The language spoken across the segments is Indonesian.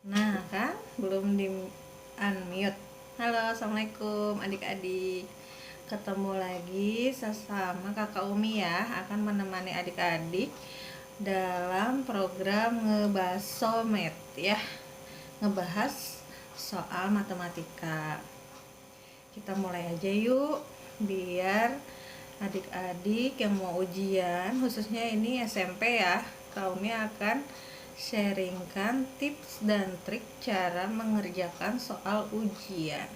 Nah kan, belum di unmute. Halo, assalamualaikum adik-adik. Ketemu lagi sesama kakak Umi ya, akan menemani adik-adik dalam program ngebasomet ya, ngebahas soal matematika. Kita mulai aja yuk, biar adik-adik yang mau ujian, khususnya ini SMP ya, Kak Umi akan sharingkan tips dan trik cara mengerjakan soal ujian.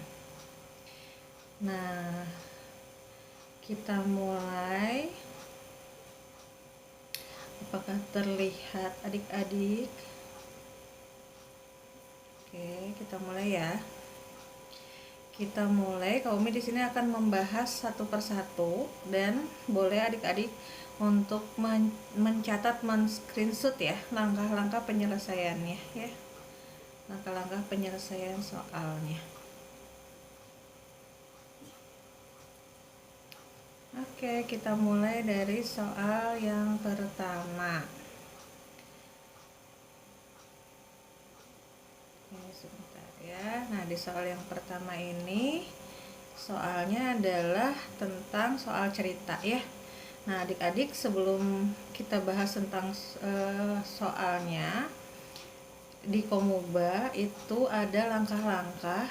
Nah, kita mulai. Apakah terlihat adik-adik? Oke, kita mulai ya. Kita mulai. Kaumi di sini akan membahas satu persatu dan boleh adik-adik untuk mencatat, men-screenshot ya langkah-langkah penyelesaiannya ya. Langkah-langkah penyelesaian soalnya. Oke, kita mulai dari soal yang pertama. Ini sebentar ya. Nah, di soal yang pertama ini soalnya adalah tentang soal cerita ya. Nah, adik-adik sebelum kita bahas tentang soalnya, di Komoba itu ada langkah-langkah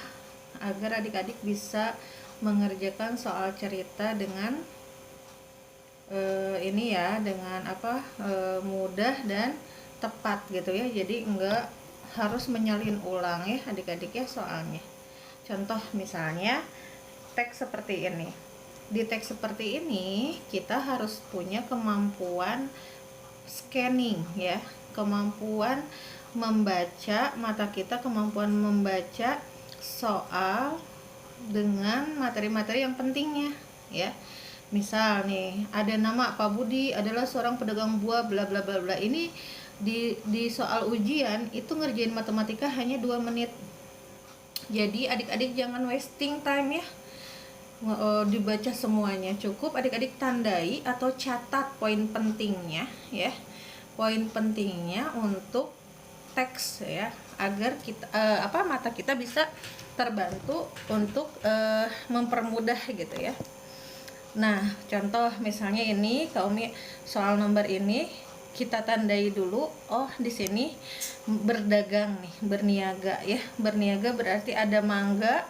agar adik-adik bisa mengerjakan soal cerita dengan ini ya, dengan mudah dan tepat gitu ya. Jadi enggak harus menyalin ulang ya adik-adik ya soalnya. Contoh misalnya teks seperti ini. Di teks seperti ini kita harus punya kemampuan scanning ya, kemampuan membaca, mata kita kemampuan membaca soal dengan materi-materi yang pentingnya ya. Misal nih, ada nama Pak Budi adalah seorang pedagang buah bla bla bla bla. Ini di soal ujian itu ngerjain matematika hanya 2 menit. Jadi adik-adik jangan wasting time ya, dibaca semuanya. Cukup adik-adik tandai atau catat poin pentingnya ya, poin pentingnya untuk teks ya, agar kita mata kita bisa terbantu untuk mempermudah gitu ya. Nah, contoh misalnya ini Kaumi soal nomor ini kita tandai dulu. Oh, di sini berdagang nih, berniaga ya. Berniaga berarti ada mangga,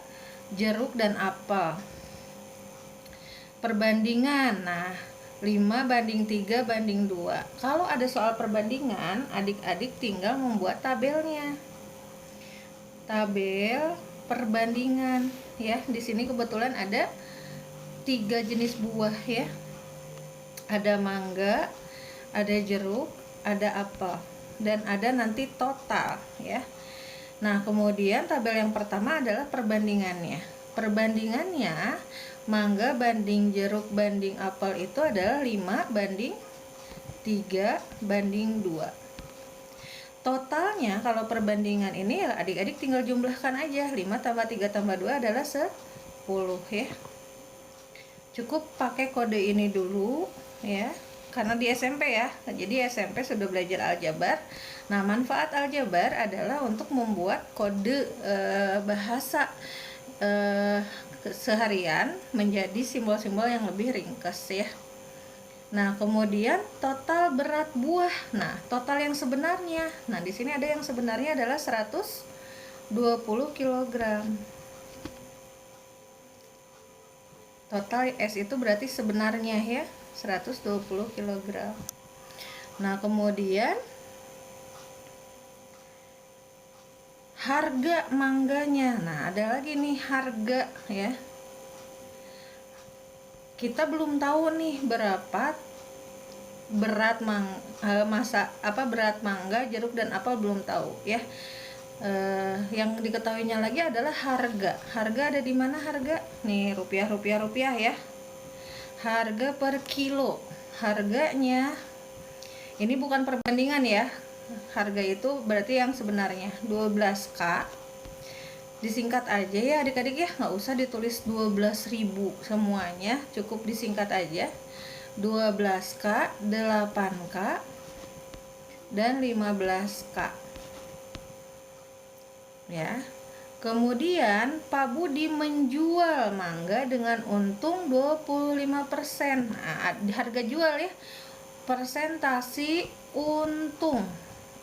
jeruk dan apel. Perbandingan. Nah, 5:3:2. Kalau ada soal perbandingan, adik-adik tinggal membuat tabelnya. Tabel perbandingan ya. Di sini kebetulan ada 3 jenis buah ya. Ada mangga, ada jeruk, ada apel, dan ada nanti total ya. Nah, kemudian tabel yang pertama adalah perbandingannya. Perbandingannya mangga banding jeruk banding apel itu adalah 5:3:2. Totalnya kalau perbandingan ini ya adik-adik tinggal jumlahkan aja. 5+3+2 adalah 10 ya. Cukup pakai kode ini dulu ya, karena di SMP ya. Jadi SMP sudah belajar aljabar. Nah, manfaat aljabar adalah untuk membuat kode bahasa seharian menjadi simbol-simbol yang lebih ringkas ya. Nah, kemudian total berat buah. Nah, total yang sebenarnya. Nah, di sini ada yang sebenarnya adalah 120 kg. Total S itu berarti sebenarnya ya 120 kg. Nah, kemudian harga mangganya. Nah, ada lagi nih harga ya. Kita belum tahu nih berapa berat berat mangga, jeruk dan apel belum tahu ya. Yang diketahuinya lagi adalah harga. Harga ada di mana harga? Nih, rupiah ya. Harga per kilo. Harganya ini bukan perbandingan ya. Harga itu berarti yang sebenarnya 12K. Disingkat aja ya adik-adik ya, nggak usah ditulis 12.000 semuanya, cukup disingkat aja. 12K, 8K, dan 15K. ya. Kemudian Pak Budi menjual mangga dengan untung 25%. Nah, harga jual ya. Persentasi untung.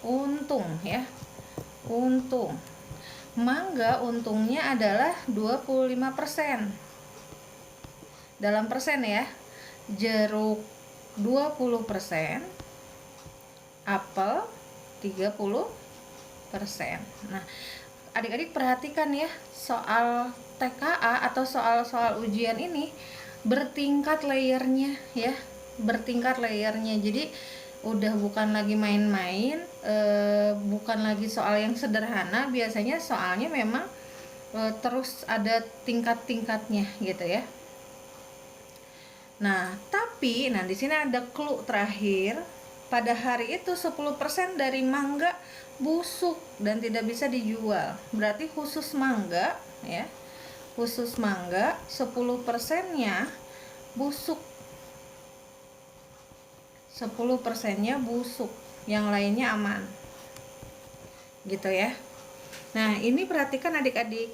Untung ya. Untung. Mangga untungnya adalah 25%. Dalam persen ya. Jeruk 20%, apel 30%. Nah, adik-adik perhatikan ya, soal TKA atau soal-soal ujian ini bertingkat layernya ya, bertingkat layernya. Jadi udah bukan lagi main-main, bukan lagi soal yang sederhana. Biasanya soalnya memang terus ada tingkat-tingkatnya gitu ya. Nah, tapi di sini ada clue terakhir. Pada hari itu 10% dari mangga busuk dan tidak bisa dijual. Berarti khusus mangga ya. Khusus mangga 10%-nya busuk. 10%-nya busuk, yang lainnya aman. Gitu ya. Nah, ini perhatikan adik-adik.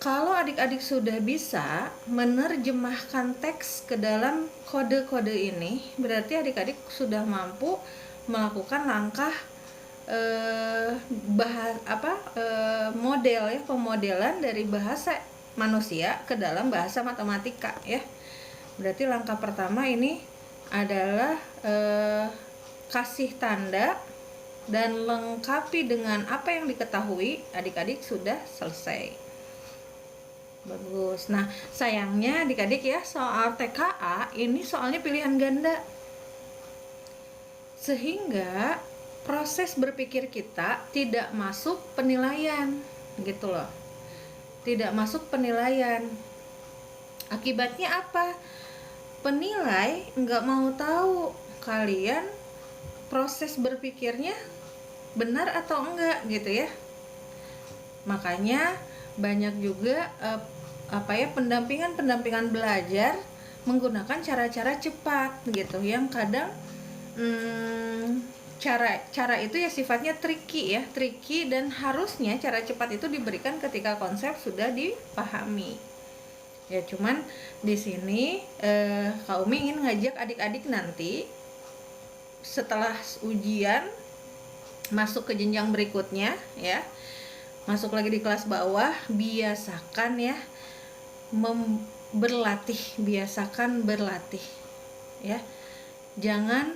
Kalau adik-adik sudah bisa menerjemahkan teks ke dalam kode-kode ini, berarti adik-adik sudah mampu melakukan langkah model ya, pemodelan dari bahasa manusia ke dalam bahasa matematika ya. Berarti langkah pertama ini adalah kasih tanda dan lengkapi dengan apa yang diketahui, adik-adik sudah selesai. Bagus. Nah, sayangnya adik-adik ya, soal TKA ini soalnya pilihan ganda. Sehingga proses berpikir kita tidak masuk penilaian, gitu loh. Tidak masuk penilaian. Akibatnya apa? Penilai nggak mau tahu kalian proses berpikirnya benar atau enggak gitu ya. Makanya banyak juga pendampingan belajar menggunakan cara-cara cepat gitu, yang kadang cara itu ya sifatnya tricky dan harusnya cara cepat itu diberikan ketika konsep sudah dipahami. Ya cuman di sini Kak Umi ingin ngajak adik-adik nanti setelah ujian masuk ke jenjang berikutnya ya. Masuk lagi di kelas bawah, biasakan ya biasakan berlatih ya. Jangan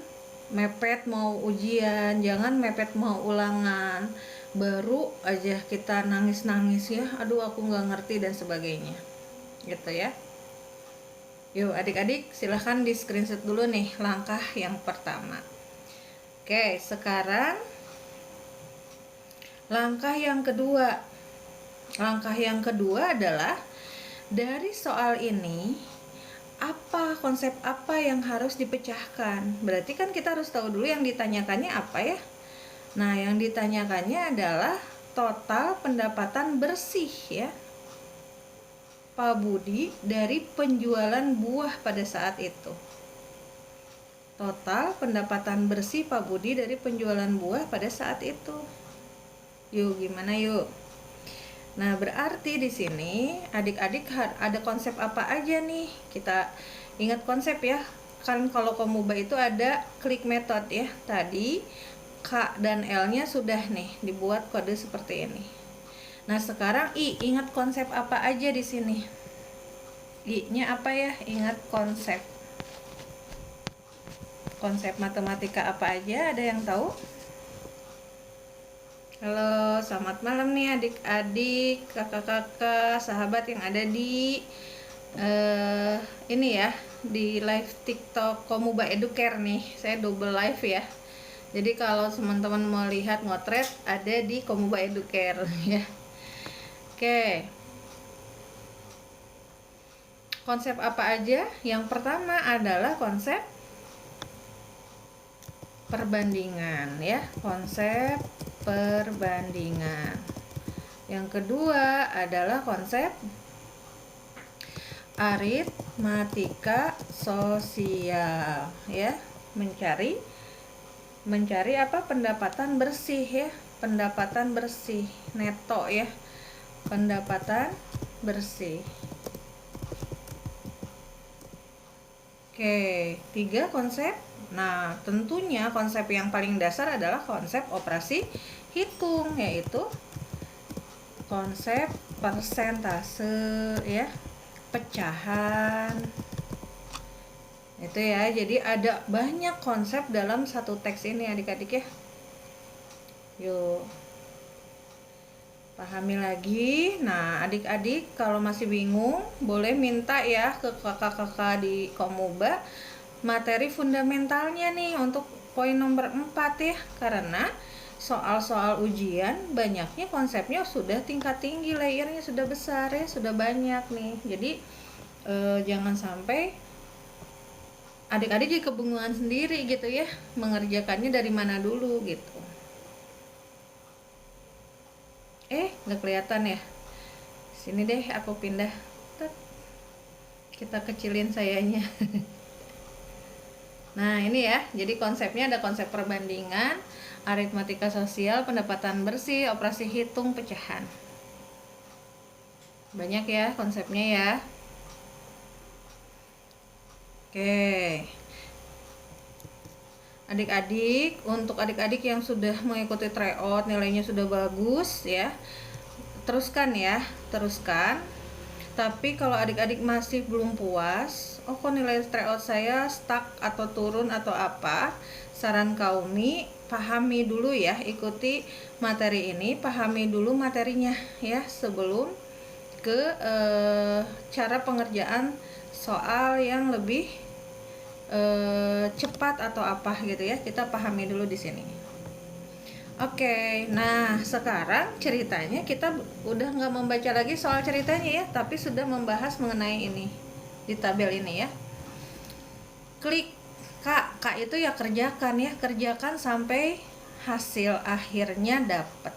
mepet mau ujian, jangan mepet mau ulangan, baru aja kita nangis-nangis ya, aduh aku nggak ngerti dan sebagainya gitu ya. Yuk adik-adik silahkan di screenshot dulu nih langkah yang pertama. Oke, sekarang langkah yang kedua. Langkah yang kedua adalah dari soal ini konsep apa yang harus dipecahkan. Berarti kan kita harus tahu dulu yang ditanyakannya apa ya. Nah, yang ditanyakannya adalah total pendapatan bersih ya Pak Budi dari penjualan buah pada saat itu. Total pendapatan bersih Pak Budi dari penjualan buah pada saat itu. Yuk, gimana yuk? Nah, berarti di sini adik-adik ada konsep apa aja nih? Kita ingat konsep ya. Kan kalau Komuba itu ada klik method ya. Tadi K dan L-nya sudah nih dibuat kode seperti ini. Nah, sekarang I, ingat konsep apa aja di sini? I-nya apa ya? Ingat konsep. Konsep matematika apa aja? Ada yang tahu? Halo, selamat malam nih adik-adik, kakak-kakak, sahabat yang ada di ini ya, di live TikTok Komuba Educare nih. Saya double live ya. Jadi kalau teman-teman mau lihat motret ada di Komuba Educare ya. Oke. Konsep apa aja? Yang pertama adalah konsep perbandingan ya, konsep perbandingan. Yang kedua adalah konsep aritmatika sosial ya, mencari apa pendapatan bersih ya. pendapatan bersih neto ya, pendapatan bersih. Oke, 3 konsep. Nah, tentunya konsep yang paling dasar adalah konsep operasi hitung, yaitu konsep persentase ya, pecahan. Itu ya, jadi ada banyak konsep dalam satu teks ini adik-adik ya. Yuk, pahami lagi. Nah, adik-adik kalau masih bingung, boleh minta ya ke kakak-kakak di Komuba materi fundamentalnya nih untuk poin nomor 4 ya. Karena soal-soal ujian banyaknya konsepnya sudah tingkat tinggi, layernya sudah besar ya, sudah banyak nih. Jadi jangan sampai adik-adik jadi kebingungan sendiri gitu ya, mengerjakannya dari mana dulu gitu. Nggak kelihatan ya. Sini deh aku pindah. Kita kecilin sayanya. Nah, ini ya. Jadi konsepnya ada konsep perbandingan, aritmatika sosial, pendapatan bersih, operasi hitung, pecahan. Banyak ya konsepnya ya. Oke. Adik-adik, untuk adik-adik yang sudah mengikuti tryout, nilainya sudah bagus ya. Teruskan ya, teruskan. Tapi kalau adik-adik masih belum puas, kok nilai tryout saya stuck atau turun atau apa, saran Kaumi, pahami dulu ya, ikuti materi ini, pahami dulu materinya ya sebelum ke cara pengerjaan soal yang lebih cepat atau apa gitu ya. Kita pahami dulu di sini. Oke, nah sekarang ceritanya kita udah nggak membaca lagi soal ceritanya ya, tapi sudah membahas mengenai ini di tabel ini ya. Klik K itu ya kerjakan sampai hasil akhirnya dapat.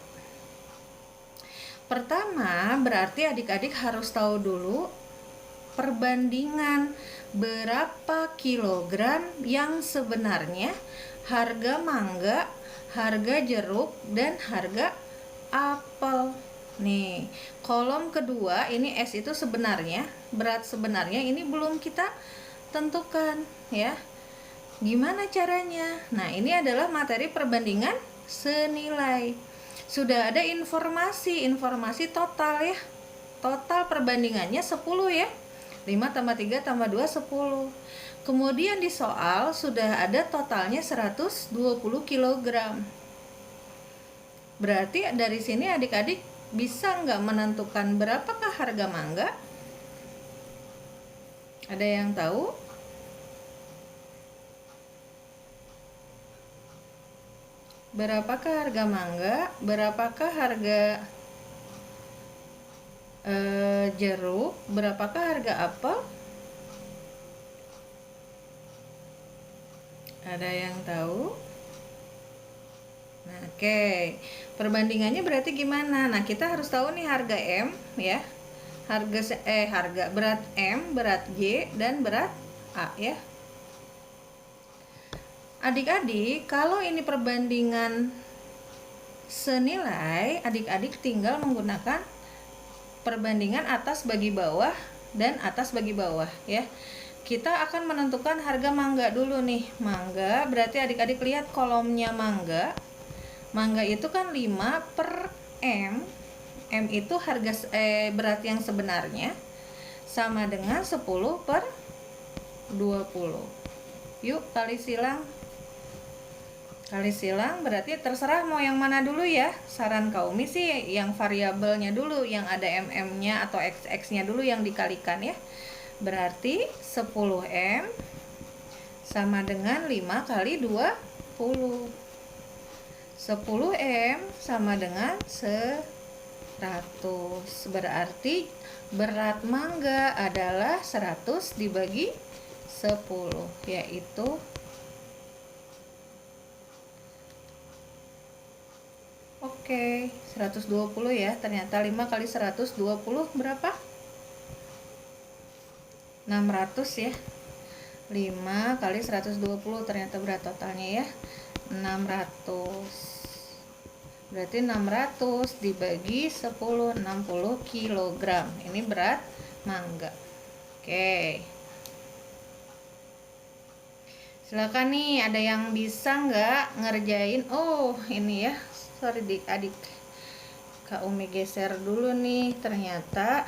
Pertama, berarti adik-adik harus tahu dulu perbandingan berapa kilogram yang sebenarnya harga mangga, harga jeruk, dan harga apel. Nih, kolom kedua ini S itu sebenarnya, berat sebenarnya ini belum kita tentukan ya. Gimana caranya? Nah, ini adalah materi perbandingan senilai. Sudah ada informasi total ya. Total perbandingannya 10 ya. 5 tambah 3 tambah 2 10. Kemudian di soal sudah ada totalnya 120 kg. Berarti dari sini adik-adik bisa nggak menentukan berapakah harga mangga? Ada yang tahu? Berapakah harga mangga? Berapakah harga jeruk? Berapakah harga apel? Ada yang tahu? Nah, oke. Perbandingannya berarti gimana? Nah, kita harus tahu nih harga M ya. Harga berat M, berat Y, dan berat A ya. Adik-adik, kalau ini perbandingan senilai, adik-adik tinggal menggunakan perbandingan atas bagi bawah dan atas bagi bawah ya. Kita akan menentukan harga mangga dulu nih. Mangga berarti adik-adik lihat kolomnya mangga. Mangga itu kan 5 per M. M itu harga berat yang sebenarnya sama dengan 10 per 20. Yuk kali silang. Kali silang berarti terserah mau yang mana dulu ya. Saran Kaumi sih yang variabelnya dulu, yang ada mm-nya atau xx-nya dulu yang dikalikan ya. Berarti 10M sama dengan 5 kali 20. 10M sama dengan 100. Berarti berat mangga adalah 100 dibagi 10, yaitu Oke, 120 ya. Ternyata 5 kali 120 berapa? 600 ya. 5 kali 120 ternyata berat totalnya ya. 600. Berarti 600 dibagi 10, 60 kg. Ini berat mangga. Oke. Silakan nih, ada yang bisa nggak ngerjain? Oh, ini ya. Sorry adik. Kak Umi geser dulu nih. Ternyata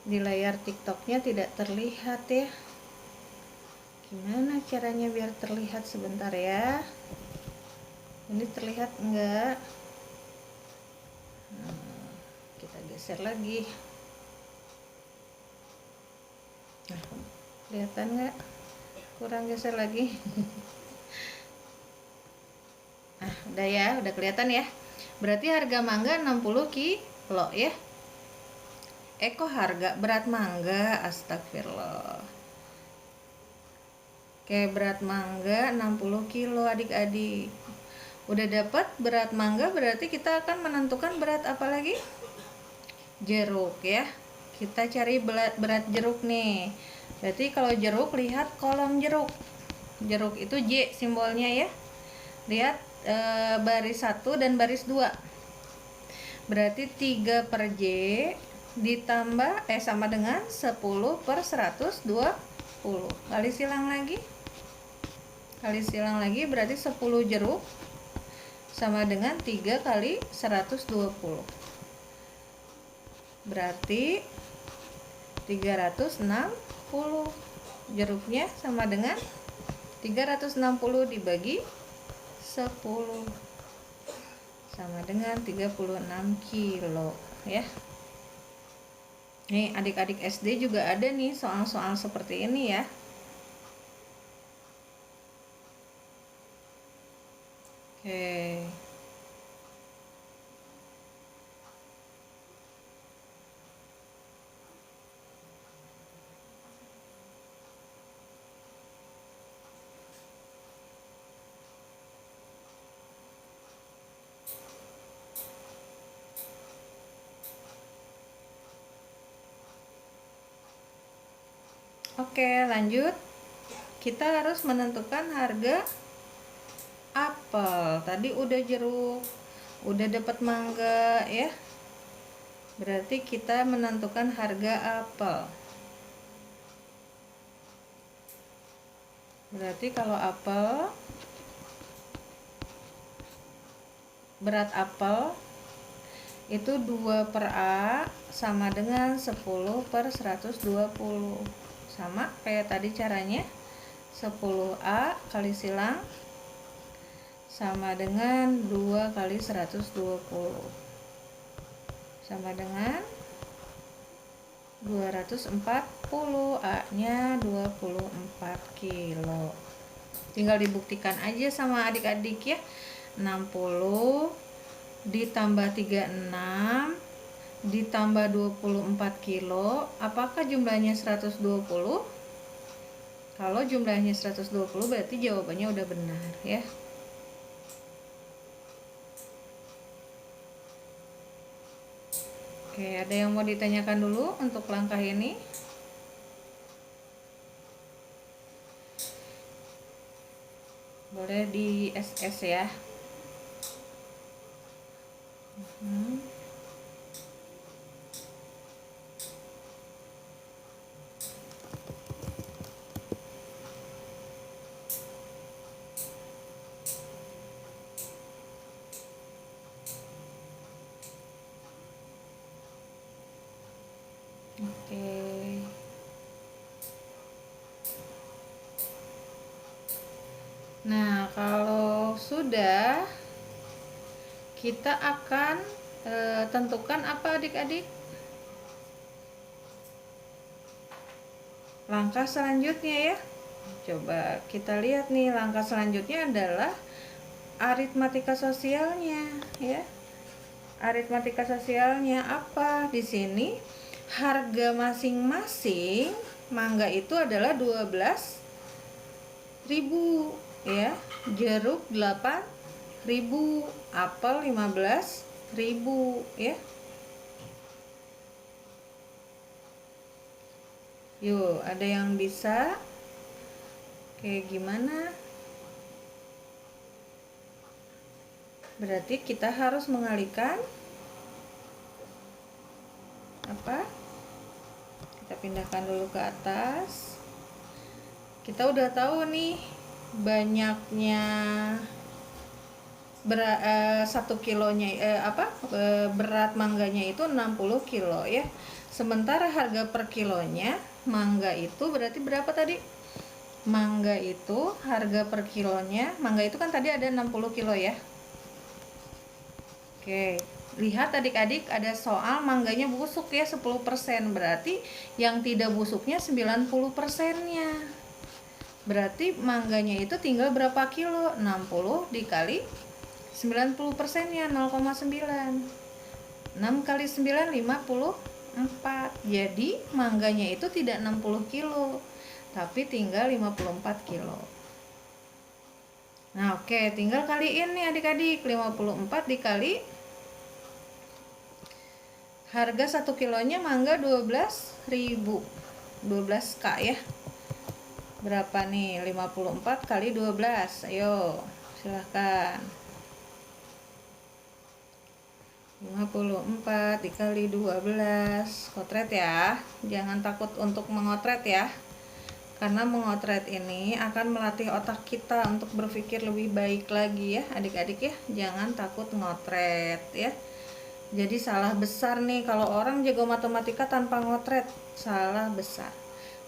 di layar TikToknya tidak terlihat ya. Gimana caranya biar terlihat? Sebentar ya. Ini terlihat enggak? Kita geser lagi. Nah, kelihatan nggak? Kurang geser lagi. Nah, udah ya, udah kelihatan ya. Berarti harga mangga 60 kilo ya. Kok harga berat mangga, astagfirullah. Oke, berat mangga 60 kilo adik-adik. Udah dapat berat mangga, berarti kita akan menentukan berat apa lagi? Jeruk ya. Kita cari berat jeruk nih. Berarti kalau jeruk, lihat kolom jeruk. Jeruk itu J simbolnya ya. Lihat baris 1 dan baris 2. Berarti 3 per J ditambah sama dengan 10 per 120. Kali silang lagi. Kali silang lagi berarti 10 jeruk sama dengan 3 kali 120. Berarti 360. Jeruknya sama dengan 360 dibagi 10. Sama dengan 36 kilo ya. Nih, adik-adik SD juga ada nih soal-soal seperti ini ya. Oke. Oke, lanjut. Kita harus menentukan harga apel. Tadi udah jeruk, udah dapat mangga ya. Berarti kita menentukan harga apel. Berarti kalau apel, berat apel itu 2 per A sama dengan 10 per 120. Sama kayak tadi caranya. 10A kali silang sama dengan 2 kali 120. Sama dengan 240. A-nya 24 kilo. Tinggal dibuktikan aja sama adik-adik ya. 60 ditambah 36 ditambah 24 kilo, apakah jumlahnya 120? Kalau jumlahnya 120 berarti jawabannya udah benar ya. Oke, ada yang mau ditanyakan dulu untuk langkah ini? Boleh di SS ya. Oke. Nah, kalau sudah, kita akan tentukan apa adik-adik? Langkah selanjutnya ya. Coba kita lihat nih, langkah selanjutnya adalah aritmatika sosialnya ya. Aritmatika sosialnya apa? Di sini harga masing-masing mangga itu adalah 12.000 ya. Jeruk 8.000, apel 15.000 ya. Yuk, ada yang bisa? Oke, gimana? Berarti kita harus mengalihkan apa? Kita pindahkan dulu ke atas. Kita udah tahu nih banyaknya 1 kilonya berat mangganya itu 60 kilo ya. Sementara harga per kilonya mangga itu berarti berapa tadi? Mangga itu harga per kilonya, mangga itu kan tadi ada 60 kilo ya. Oke, lihat adik-adik ada soal mangganya busuk ya 10%, berarti yang tidak busuknya 90%-nya. Berarti mangganya itu tinggal berapa kilo? 60 dikali 90%-nya 0,9. 6 kali 9 54. Jadi mangganya itu tidak 60 kilo, tapi tinggal 54 kilo. Nah, oke, tinggal kaliin nih adik-adik. 54 dikali harga 1 kilonya mangga 12.000. 12K ya. Berapa nih? 54 kali 12. Ayo, silahkan. 54 dikali 12. Kotret ya. Jangan takut untuk mengotret ya. Karena mengotret ini akan melatih otak kita untuk berpikir lebih baik lagi ya adik-adik ya. Jangan takut ngotret ya. Jadi salah besar nih kalau orang jago matematika tanpa ngotret. Salah besar.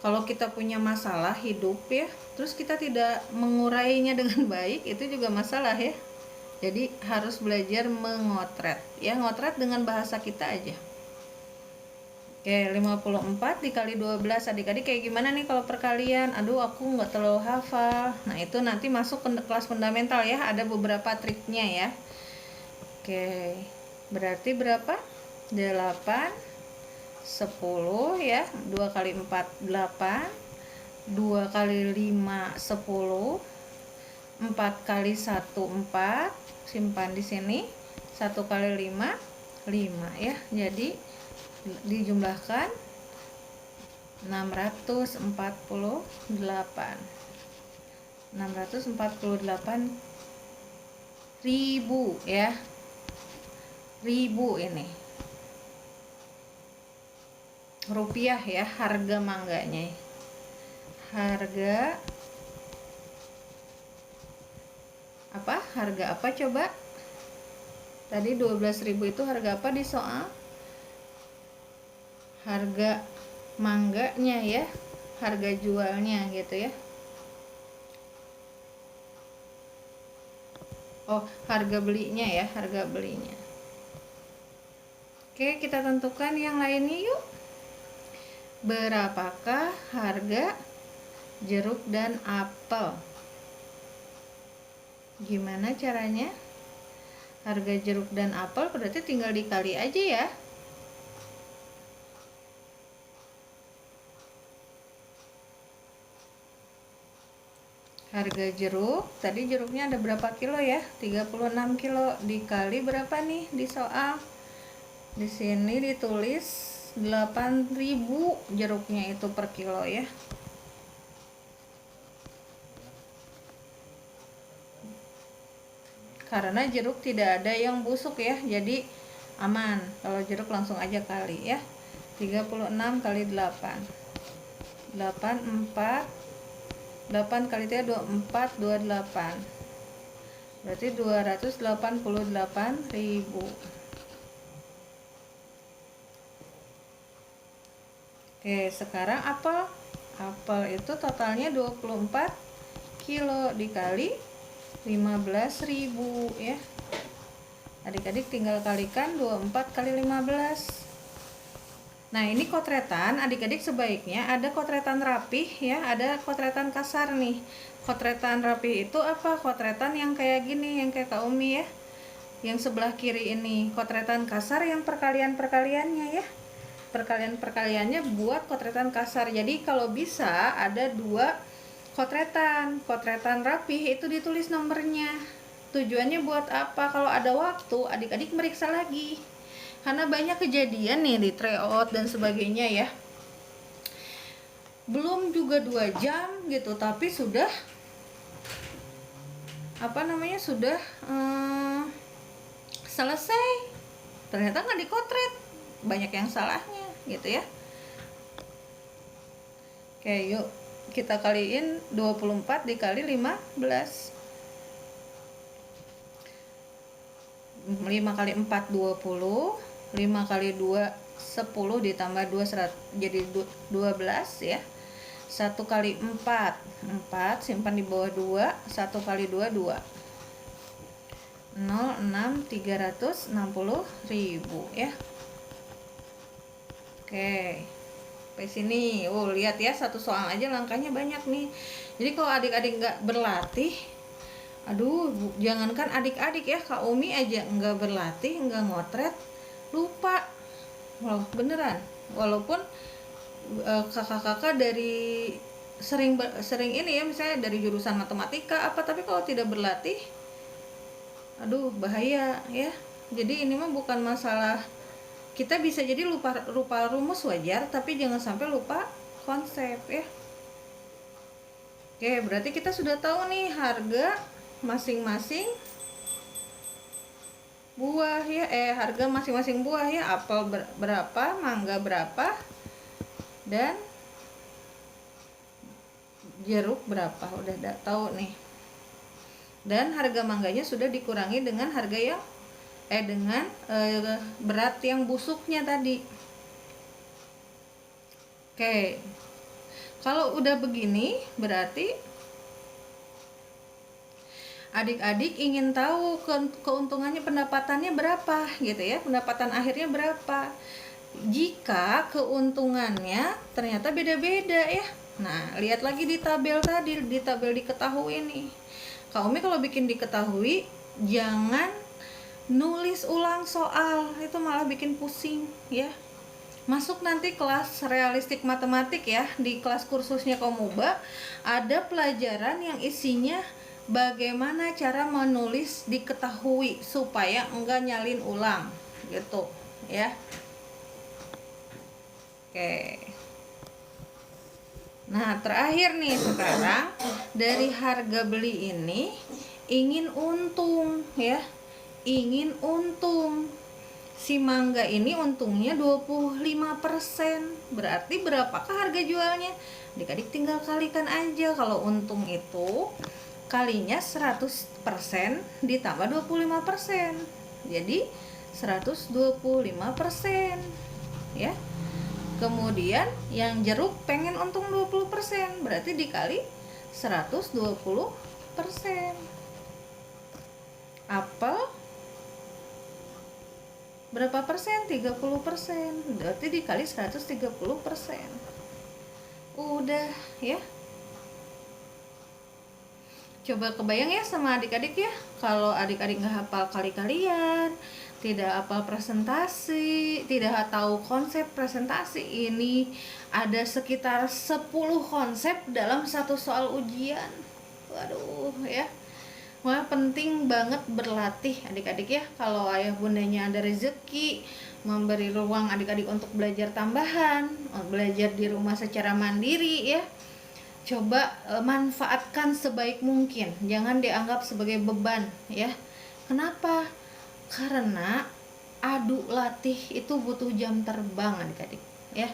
Kalau kita punya masalah hidup ya, terus kita tidak mengurainya dengan baik, itu juga masalah ya. Jadi harus belajar mengotret ya, ngotret dengan bahasa kita aja. Oke, 54 dikali 12 adik-adik kayak gimana nih kalau perkalian? Aduh, aku nggak terlalu hafal. Nah, itu nanti masuk ke kelas fundamental ya, ada beberapa triknya ya. Oke, berarti berapa? 8, 10 ya, 2 kali 4, 8, 2 kali 5, 10, 4 kali 1, 4, simpan di sini, 1 kali 5, 5 ya, jadi dijumlahkan 648 ribu ya, ribu ini rupiah ya harga mangganya. Harga apa coba? Tadi 12.000 itu harga apa di soal? Harga mangganya ya, harga jualnya gitu ya. Oh, harga belinya ya, harga belinya. Oke, kita tentukan yang lainnya yuk. Berapakah harga jeruk dan apel? Gimana caranya? Harga jeruk dan apel berarti tinggal dikali aja ya. Harga jeruk, tadi jeruknya ada berapa kilo ya? 36 kilo dikali berapa nih di soal? Di sini ditulis 8.000 jeruknya itu per kilo ya. Karena jeruk tidak ada yang busuk ya, jadi aman. Kalau jeruk langsung aja kali ya. 36 kali 8. 8 kali 3 24 28. Berarti 288.000. Oke, sekarang apel. Apel itu totalnya 24 kilo dikali 15.000 ya. Adik-adik tinggal kalikan 24 kali 15. Nah, ini kotretan, adik-adik sebaiknya ada kotretan rapih ya, ada kotretan kasar nih. Kotretan rapih itu apa? Kotretan yang kayak gini, yang kayak Kak Umi ya. Yang sebelah kiri ini. Kotretan kasar yang perkalian-perkaliannya ya. Perkalian-perkaliannya buat kotretan kasar. Jadi kalau bisa ada 2 kotretan. Kotretan rapih itu ditulis nomornya. Tujuannya buat apa? Kalau ada waktu, adik-adik meriksa lagi. Karena banyak kejadian nih di tryout dan sebagainya ya. Belum juga 2 jam gitu, tapi sudah sudah selesai. Ternyata nggak dikotret, banyak yang salahnya gitu ya. Oke, yuk kita kaliin 24 dikali 15. 5 kali 4 20, 5 kali 2 10 ditambah 2 jadi 12 ya. 1 kali 4 simpan di bawah 2, 1 kali 2 2. 360.000 ya. Oke. Sampai sini. Oh, lihat ya, satu soal aja langkahnya banyak nih. Jadi kalau adik-adik nggak berlatih, aduh, jangankan adik-adik ya, Kak Umi aja nggak berlatih, nggak ngotret, lupa. Loh, beneran. Walaupun kakak-kakak dari sering ini ya, misalnya dari jurusan matematika apa, tapi kalau tidak berlatih, aduh, bahaya ya. Jadi ini mah bukan masalah, kita bisa jadi lupa rumus wajar, tapi jangan sampai lupa konsep ya. Oke, berarti kita sudah tahu nih harga masing-masing buah ya, harga masing-masing buah ya. Apel berapa, mangga berapa, dan jeruk berapa, udah tahu nih. Dan harga mangganya sudah dikurangi dengan harga yang dengan berat yang busuknya tadi. Oke, kalau udah begini berarti adik-adik ingin tahu keuntungannya, pendapatannya berapa gitu ya, pendapatan akhirnya berapa. Jika keuntungannya ternyata beda-beda ya, nah lihat lagi di tabel tadi, di tabel diketahui nih. Kak Umi kalau bikin diketahui, jangan nulis ulang soal, itu malah bikin pusing ya. Masuk nanti kelas realistik matematik ya, di kelas kursusnya Komuba ada pelajaran yang isinya bagaimana cara menulis diketahui supaya enggak nyalin ulang gitu ya. Oke. Nah, terakhir nih, sekarang dari harga beli ini ingin untung ya. Ingin untung. Si mangga ini untungnya 25%. Berarti berapakah harga jualnya? Adik-adik tinggal kalikan aja. Kalau untung itu kalinya 100% ditambah 25%. Jadi 125% ya. Kemudian yang jeruk pengen untung 20%, berarti dikali 120%. Apel berapa persen? 30%, berarti dikali 130%. Udah ya. Coba kebayang ya sama adik-adik ya, kalau adik-adik nggak hafal kali-kalian, tidak hafal presentasi, tidak tahu konsep presentasi, ini ada sekitar 10 konsep dalam satu soal ujian. Waduh ya. Wah, penting banget berlatih adik-adik ya. Kalau ayah bundanya ada rezeki memberi ruang adik-adik untuk belajar tambahan, belajar di rumah secara mandiri ya, coba manfaatkan sebaik mungkin, jangan dianggap sebagai beban ya. Kenapa? Karena adu latih itu butuh jam terbang adik-adik ya.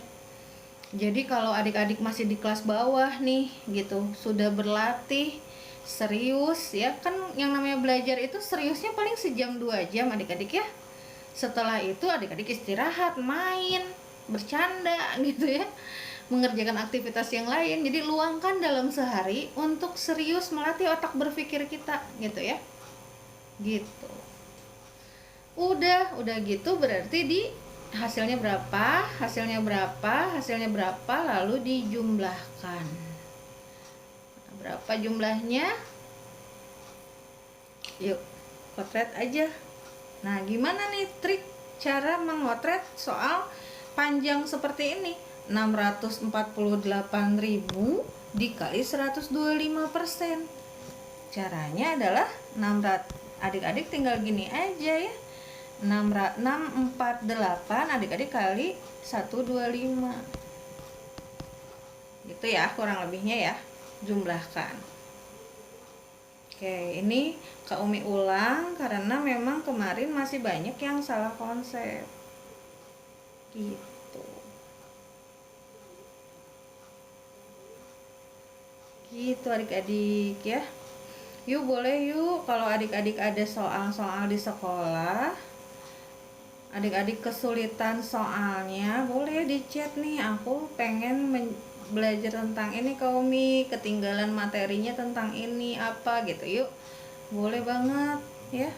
Jadi kalau adik-adik masih di kelas bawah nih gitu, sudah berlatih serius ya, kan yang namanya belajar itu seriusnya paling sejam 2 jam adik-adik ya. Setelah itu adik-adik istirahat, main, bercanda gitu ya, mengerjakan aktivitas yang lain. Jadi luangkan dalam sehari untuk serius melatih otak berpikir kita gitu ya. Gitu. Udah gitu berarti di hasilnya berapa, lalu dijumlahkan. Berapa jumlahnya? Yuk, potret aja. Nah, gimana nih trik cara mengotret soal panjang seperti ini? 648.000 dikali 125%. Caranya adalah 600, adik-adik tinggal gini aja ya. 648 adik-adik kali 125. Gitu ya kurang lebihnya ya. Jumlahkan. Oke, ini Kak Umi ulang karena memang kemarin masih banyak yang salah konsep. Gitu. Gitu adik-adik ya. Yuk boleh yuk kalau adik-adik ada soal-soal di sekolah, adik-adik kesulitan soalnya, boleh di chat nih, aku pengen belajar tentang ini Kak Umi, ketinggalan materinya tentang ini apa gitu. Yuk boleh banget ya,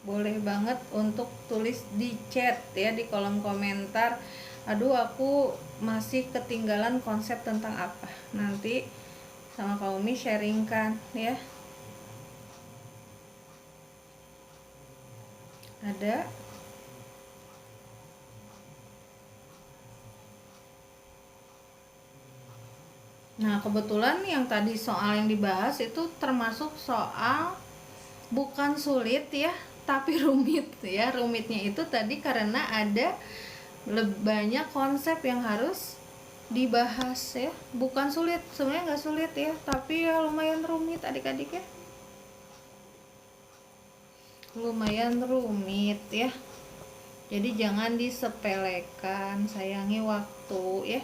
boleh banget untuk tulis di chat ya, di kolom komentar. Aduh aku masih ketinggalan konsep tentang apa, nanti sama Kak Umi sharingkan ya. Ada. Nah kebetulan yang tadi soal yang dibahas itu termasuk soal bukan sulit ya, tapi rumit ya. Rumitnya itu tadi karena ada banyak konsep yang harus dibahas ya. Bukan sulit, sebenarnya nggak sulit ya, tapi ya lumayan rumit adik-adik ya, lumayan rumit ya. Jadi jangan disepelekan, sayangi waktu ya.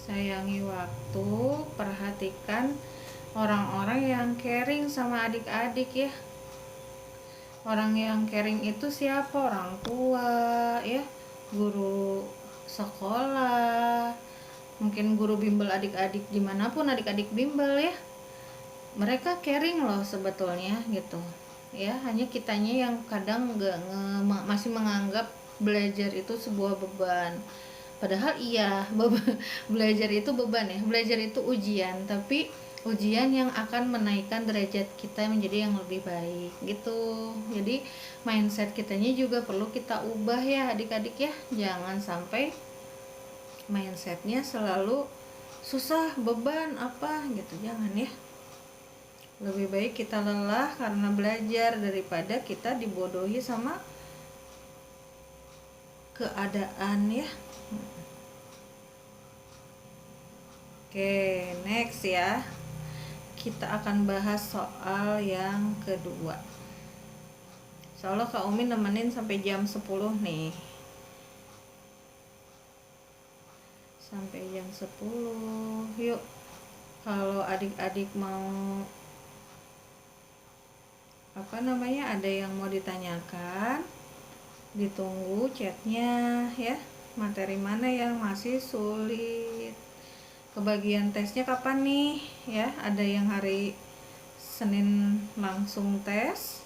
Sayangi waktu, perhatikan orang-orang yang caring sama adik-adik ya. Orang yang caring itu siapa? Orang tua ya, guru sekolah, mungkin guru bimbel adik-adik, dimanapun adik-adik bimbel ya, mereka caring loh sebetulnya gitu ya. Hanya kitanya yang kadang masih menganggap belajar itu sebuah beban, padahal iya belajar itu beban ya, belajar itu ujian, tapi ujian yang akan menaikkan derajat kita menjadi yang lebih baik gitu. Jadi mindset kitanya juga perlu kita ubah ya adik-adik ya, jangan sampai mindsetnya selalu susah, beban apa gitu, jangan ya. Lebih baik kita lelah karena belajar daripada kita dibodohi sama keadaan ya. Oke, next ya. Kita akan bahas soal yang kedua. Soalnya Kak Umi nemenin sampai jam 10 nih. Sampai jam 10. Yuk, kalau adik-adik mau ada yang mau ditanyakan, ditunggu chatnya ya. Materi mana yang masih sulit? Kebagian tesnya kapan nih ya? Ada yang hari Senin langsung tes.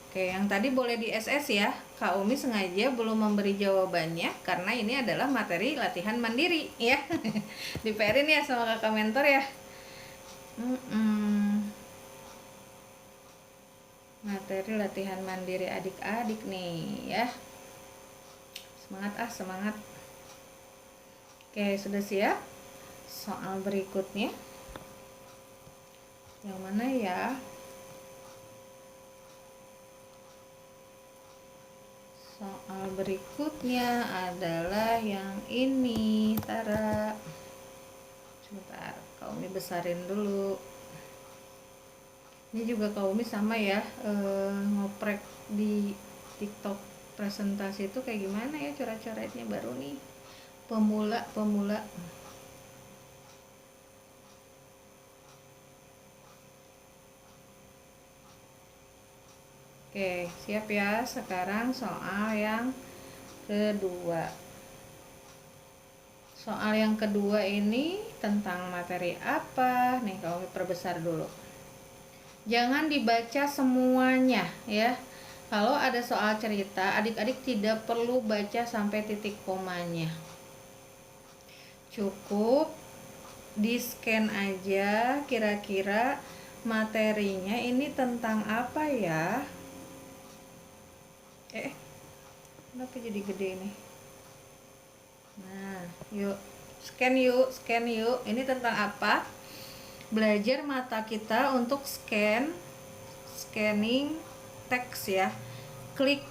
Oke, yang tadi boleh di SS ya. Kak Umi sengaja belum memberi jawabannya karena ini adalah materi latihan mandiri ya. Diperin ya sama kakak mentor ya. Materi latihan mandiri adik-adik nih ya. Semangat semangat. Oke, sudah siap? Soal berikutnya yang mana ya? Soal berikutnya adalah yang ini, Tara. Sebentar, Kak Umi besarin dulu. Ini juga Kak Umi sama ya, ngoprek di TikTok presentasi itu kayak gimana ya coret-coretnya, baru nih pemula. Oke, siap ya. Sekarang soal yang kedua. Soal yang kedua ini tentang materi apa? Nih, kalau perbesar dulu. Jangan dibaca semuanya ya. Kalau ada soal cerita, adik-adik tidak perlu baca sampai titik komanya. Cukup di-scan aja kira-kira materinya ini tentang apa ya. Kenapa jadi gede nih? Nah, yuk scan yuk, scan yuk. Ini tentang apa? Belajar mata kita untuk scanning teks ya. Klik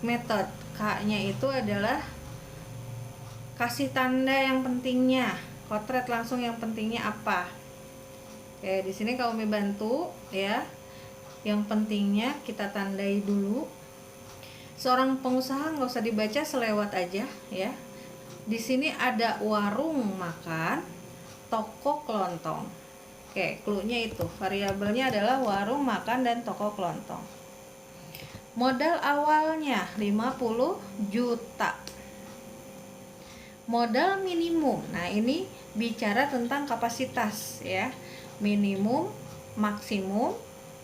method. K-nya itu adalah kasih tanda yang pentingnya. Kotret langsung yang pentingnya apa? Oke, di sini Kak Umi bantu ya. Yang pentingnya kita tandai dulu. Seorang pengusaha nggak usah dibaca, selewat aja ya. Di sini ada warung makan, toko kelontong. Oke, clue-nya itu. Variabelnya adalah warung makan dan toko kelontong. Modal awalnya 50 juta. Modal minimum. Nah, ini bicara tentang kapasitas ya. Minimum, maksimum,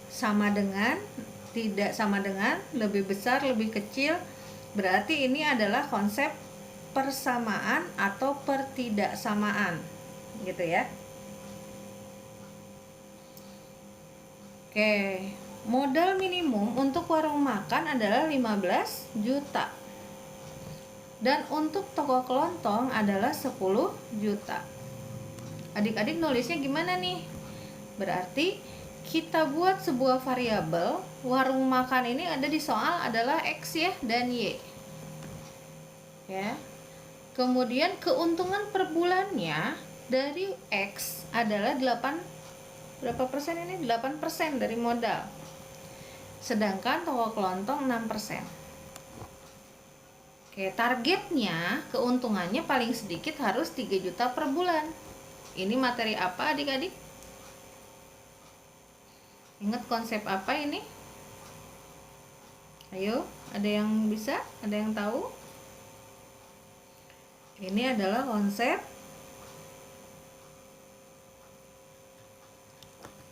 sama dengan, tidak sama dengan, lebih besar, lebih kecil. Berarti ini adalah konsep persamaan atau pertidaksamaan gitu ya. Oke, modal minimum untuk warung makan adalah 15 juta. Dan untuk toko kelontong adalah 10 juta. Adik-adik nulisnya gimana nih? Berarti kita buat sebuah variabel. Warung makan ini ada di soal adalah X ya dan Y. Ya. Kemudian keuntungan per bulannya dari X adalah 8, berapa persen ini? 8% dari modal. Sedangkan toko kelontong 6%. Oke, targetnya keuntungannya paling sedikit harus 3 juta per bulan. Ini materi apa adik-adik? Ingat konsep apa ini? Ayo, ada yang bisa? Ada yang tahu? Ini adalah konsep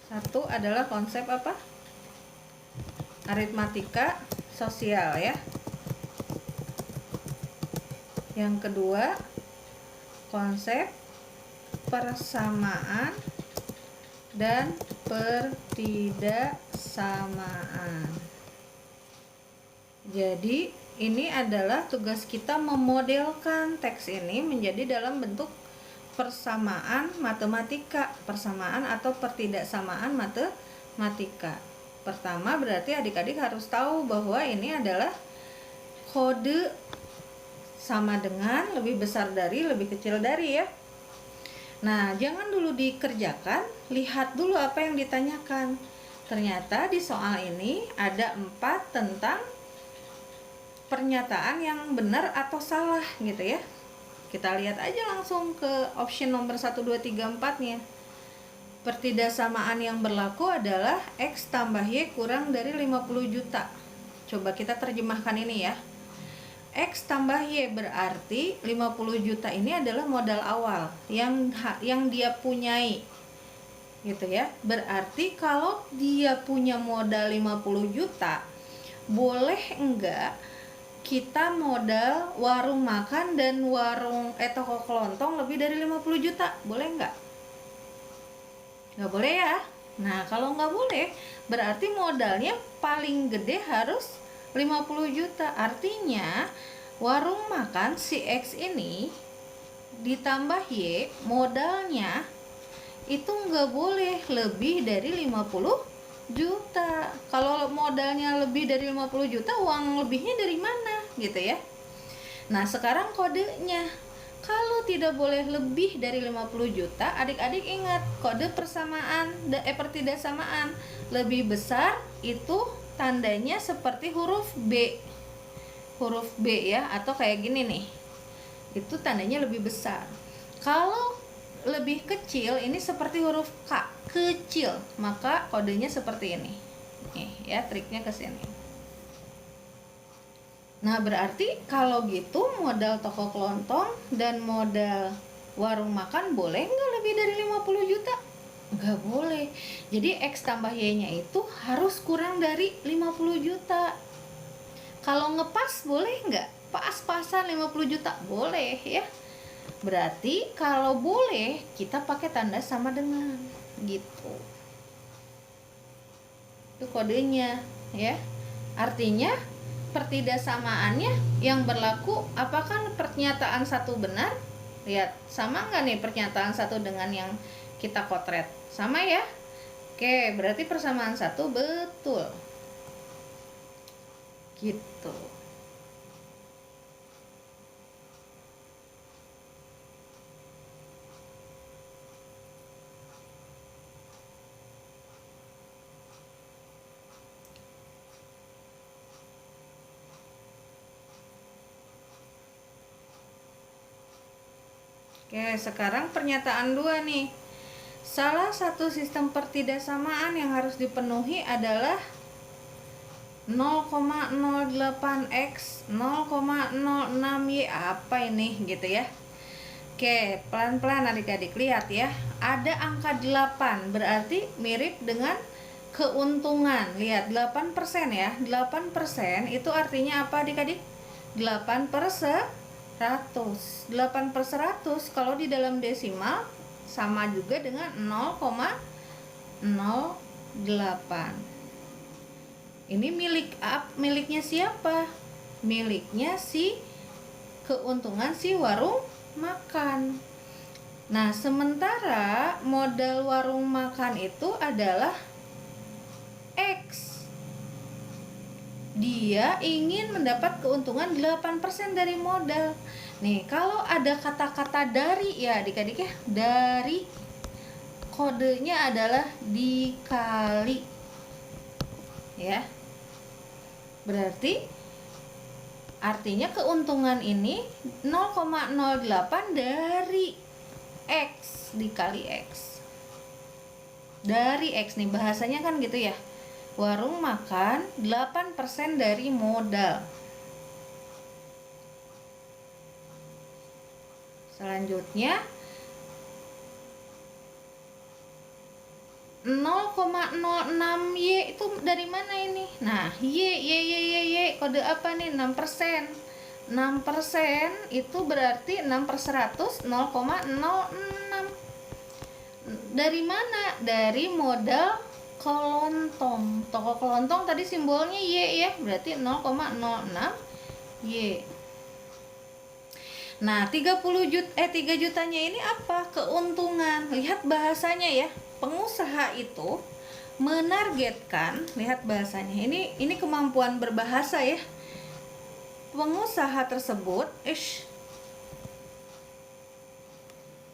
satu adalah konsep apa? Aritmatika sosial ya. Yang kedua, konsep persamaan dan pertidaksamaan. Jadi ini adalah tugas kita memodelkan teks ini menjadi dalam bentuk persamaan matematika, persamaan atau pertidaksamaan matematika. Pertama berarti adik-adik harus tahu bahwa ini adalah kode sama dengan, lebih besar dari, lebih kecil dari ya. Nah, jangan dulu dikerjakan, lihat dulu apa yang ditanyakan. Ternyata di soal ini ada 4 tentang pernyataan yang benar atau salah gitu ya. Kita lihat aja langsung ke option nomor 1, 2, 3, 4-nya. Pertidaksamaan yang berlaku adalah X tambah Y kurang dari 50 juta. Coba kita terjemahkan ini ya. X tambah Y berarti 50 juta ini adalah modal awal yang dia punyai gitu ya. Berarti kalau dia punya modal 50 juta, boleh enggak kita modal warung makan dan toko kelontong lebih dari 50 juta? Boleh enggak? Enggak boleh ya. Nah, kalau enggak boleh, berarti modalnya paling gede harus 50 juta. Artinya warung makan si X ini ditambah Y modalnya itu nggak boleh lebih dari 50 juta. Kalau modalnya lebih dari 50 juta, uang lebihnya dari mana gitu ya. Nah, sekarang kodenya. Kalau tidak boleh lebih dari 50 juta, adik-adik ingat kode persamaan pertidaksamaan. Lebih besar itu tandanya seperti huruf B ya, atau kayak gini nih, itu tandanya lebih besar. Kalau lebih kecil ini seperti huruf K, kecil, maka kodenya seperti ini nih ya, triknya ke sini. Nah, berarti kalau gitu modal toko kelontong dan modal warung makan boleh nggak lebih dari 50 juta? Nggak boleh. Jadi X tambah Y nya itu harus kurang dari 50 juta. Kalau ngepas boleh nggak? Pas-pasan 50 juta? Boleh ya. Berarti kalau boleh kita pakai tanda sama dengan gitu. Itu kodenya ya. Artinya pertidaksamaannya yang berlaku, apakah pernyataan satu benar? Lihat, sama nggak nih pernyataan satu dengan yang kita kotret? Sama ya? Oke, berarti persamaan satu betul. Gitu. Oke, sekarang pernyataan 2 nih. Salah satu sistem pertidaksamaan yang harus dipenuhi adalah 0,08x 0,06y. Apa ini gitu ya. Oke, pelan-pelan adik-adik, lihat ya. Ada angka 8, berarti mirip dengan keuntungan. Lihat, 8% ya. 8% itu artinya apa adik-adik? 8%. 8/100 kalau di dalam desimal sama juga dengan 0,08. Ini miliknya siapa? Miliknya si keuntungan si warung makan. Nah, sementara modal warung makan itu adalah X. Dia ingin mendapat keuntungan 8% dari modal. Nih, kalau ada kata-kata dari ya adik-adik ya, dari kodenya adalah dikali. Ya. Berarti artinya keuntungan ini 0,08 dari X dikali X. Dari X nih bahasanya kan gitu ya. Warung makan 8% dari modal. Selanjutnya 0,06y itu dari mana ini? Nah, y kode apa nih? 6%. 6% itu berarti 6/100 0,06. Dari mana? Dari modal kelontong. Toko kelontong tadi simbolnya Y ya, berarti 0,06 Y. Nah, 3 jutanya ini apa? Keuntungan. Lihat bahasanya ya. Pengusaha itu menargetkan, lihat bahasanya. Ini kemampuan berbahasa ya. Pengusaha tersebut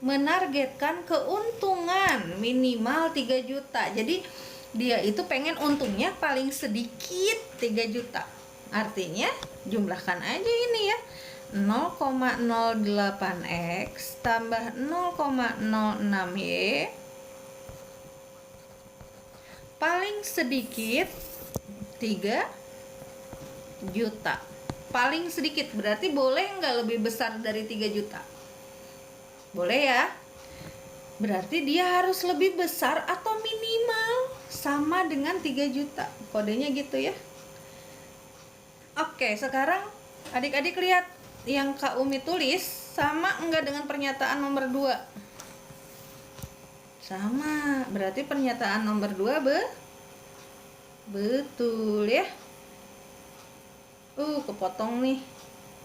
menargetkan keuntungan minimal 3 juta. Jadi dia itu pengen untungnya paling sedikit 3 juta. Artinya jumlahkan aja ini ya. 0,08x tambah 0,06y paling sedikit 3 juta. Paling sedikit berarti boleh nggak lebih besar dari 3 juta? Boleh ya. Berarti dia harus lebih besar atau minimal sama dengan 3 juta. Kodenya gitu ya. Oke, sekarang adik-adik lihat yang Kak Umi tulis sama enggak dengan pernyataan nomor 2? Sama. Berarti pernyataan nomor 2 betul ya. Kepotong nih.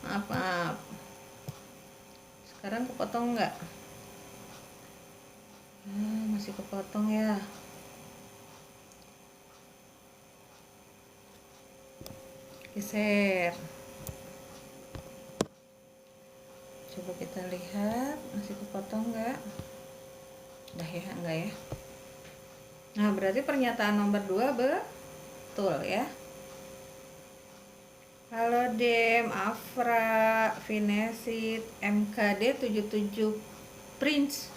Maaf. Sekarang kepotong enggak? Masih kepotong ya. Geser. Coba kita lihat masih kepotong enggak? Udah ya, enggak ya. Nah, berarti pernyataan nomor 2 betul ya. Halo Dem, Afra, Vinesit, MKD 77 Prince.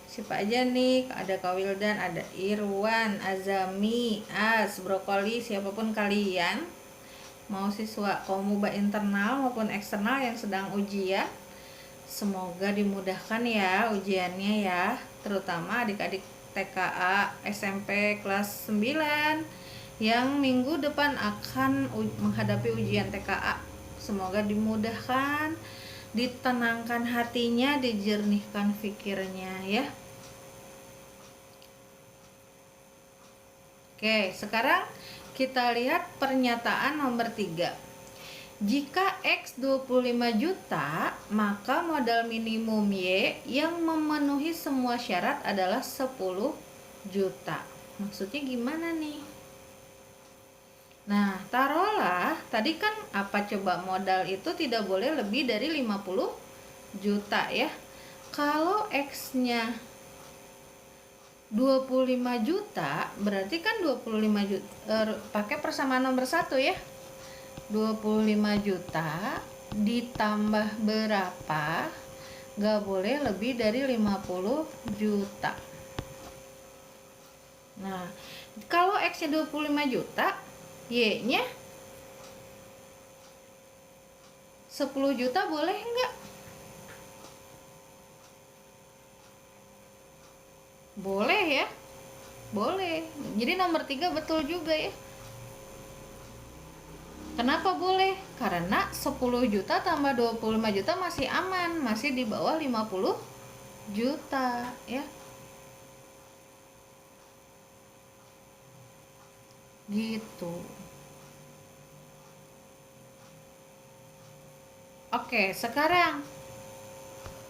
Siapa aja nih? Ada Kak Wildan, ada Irwan, Azami, As, Brokoli, siapapun kalian, mau siswa Komuba internal maupun eksternal yang sedang ujian, semoga dimudahkan ya ujiannya ya, terutama adik-adik TKA SMP kelas 9 yang minggu depan akan menghadapi ujian TKA. Semoga dimudahkan, ditenangkan hatinya, dijernihkan pikirnya ya. Oke, sekarang kita lihat pernyataan nomor 3. Jika X 25 juta, maka modal minimum Y yang memenuhi semua syarat adalah 10 juta. Maksudnya gimana nih? Nah, taruhlah tadi kan apa coba, modal itu tidak boleh lebih dari 50 juta ya. Kalau X-nya 25 juta, berarti kan 25 juta pakai persamaan nomor 1 ya. 25 juta ditambah berapa? Gak boleh lebih dari 50 juta. Nah, kalau X-nya 25 juta, Y-nya 10 juta boleh enggak? Boleh ya? Boleh. Jadi nomor 3 betul juga ya. Kenapa boleh? Karena 10 juta tambah 25 juta masih aman, masih di bawah 50 juta ya. Gitu. Oke, sekarang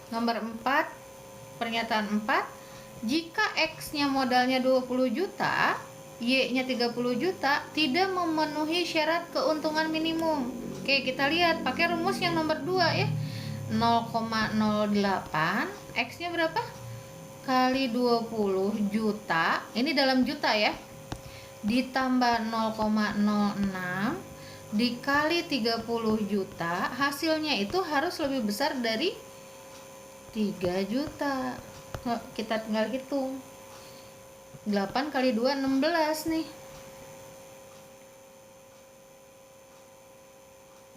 nomor 4, pernyataan 4, jika X-nya modalnya 20 juta, Y-nya 30 juta, tidak memenuhi syarat keuntungan minimum. Oke, kita lihat pakai rumus yang nomor 2 ya. 0,08, X-nya berapa? Kali 20 juta, ini dalam juta ya. Ditambah 0,06 dikali 30 juta, hasilnya itu harus lebih besar dari 3 juta. Kita tinggal hitung. 8 kali 2 16 nih.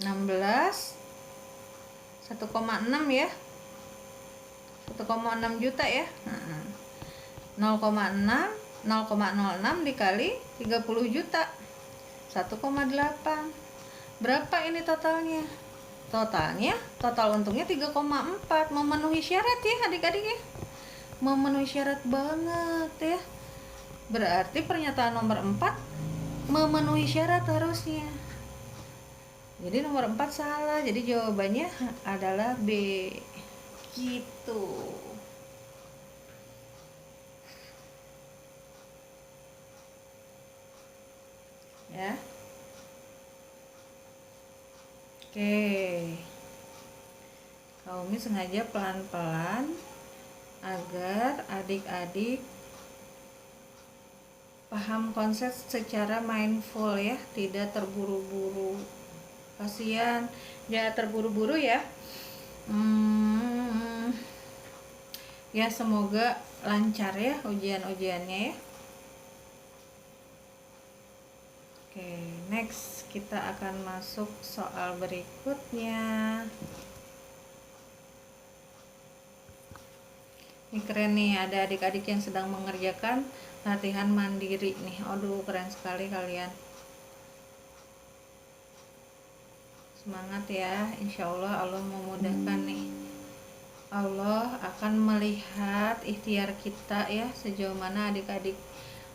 16 1,6 ya. 1,6 juta ya. 0,6 0,06 dikali 30 juta. 1,8. Berapa ini totalnya? Total untungnya 3,4. Memenuhi syarat ya adik-adik ya. Memenuhi syarat banget ya. Berarti pernyataan nomor 4 memenuhi syarat harusnya. Jadi nomor 4 salah. Jadi jawabannya adalah B. Gitu. Ya. Oke. Kaumi sengaja pelan-pelan agar adik-adik paham konsep secara mindful ya, tidak terburu-buru. Kasihan, jangan terburu-buru ya. Ya semoga lancar ya ujian-ujiannya ya. Oke, next kita akan masuk soal berikutnya. Ini keren nih, ada adik-adik yang sedang mengerjakan latihan mandiri nih. Aduh, keren sekali kalian. Semangat ya, insya Allah Allah memudahkan nih. Allah akan melihat ikhtiar kita ya, sejauh mana adik-adik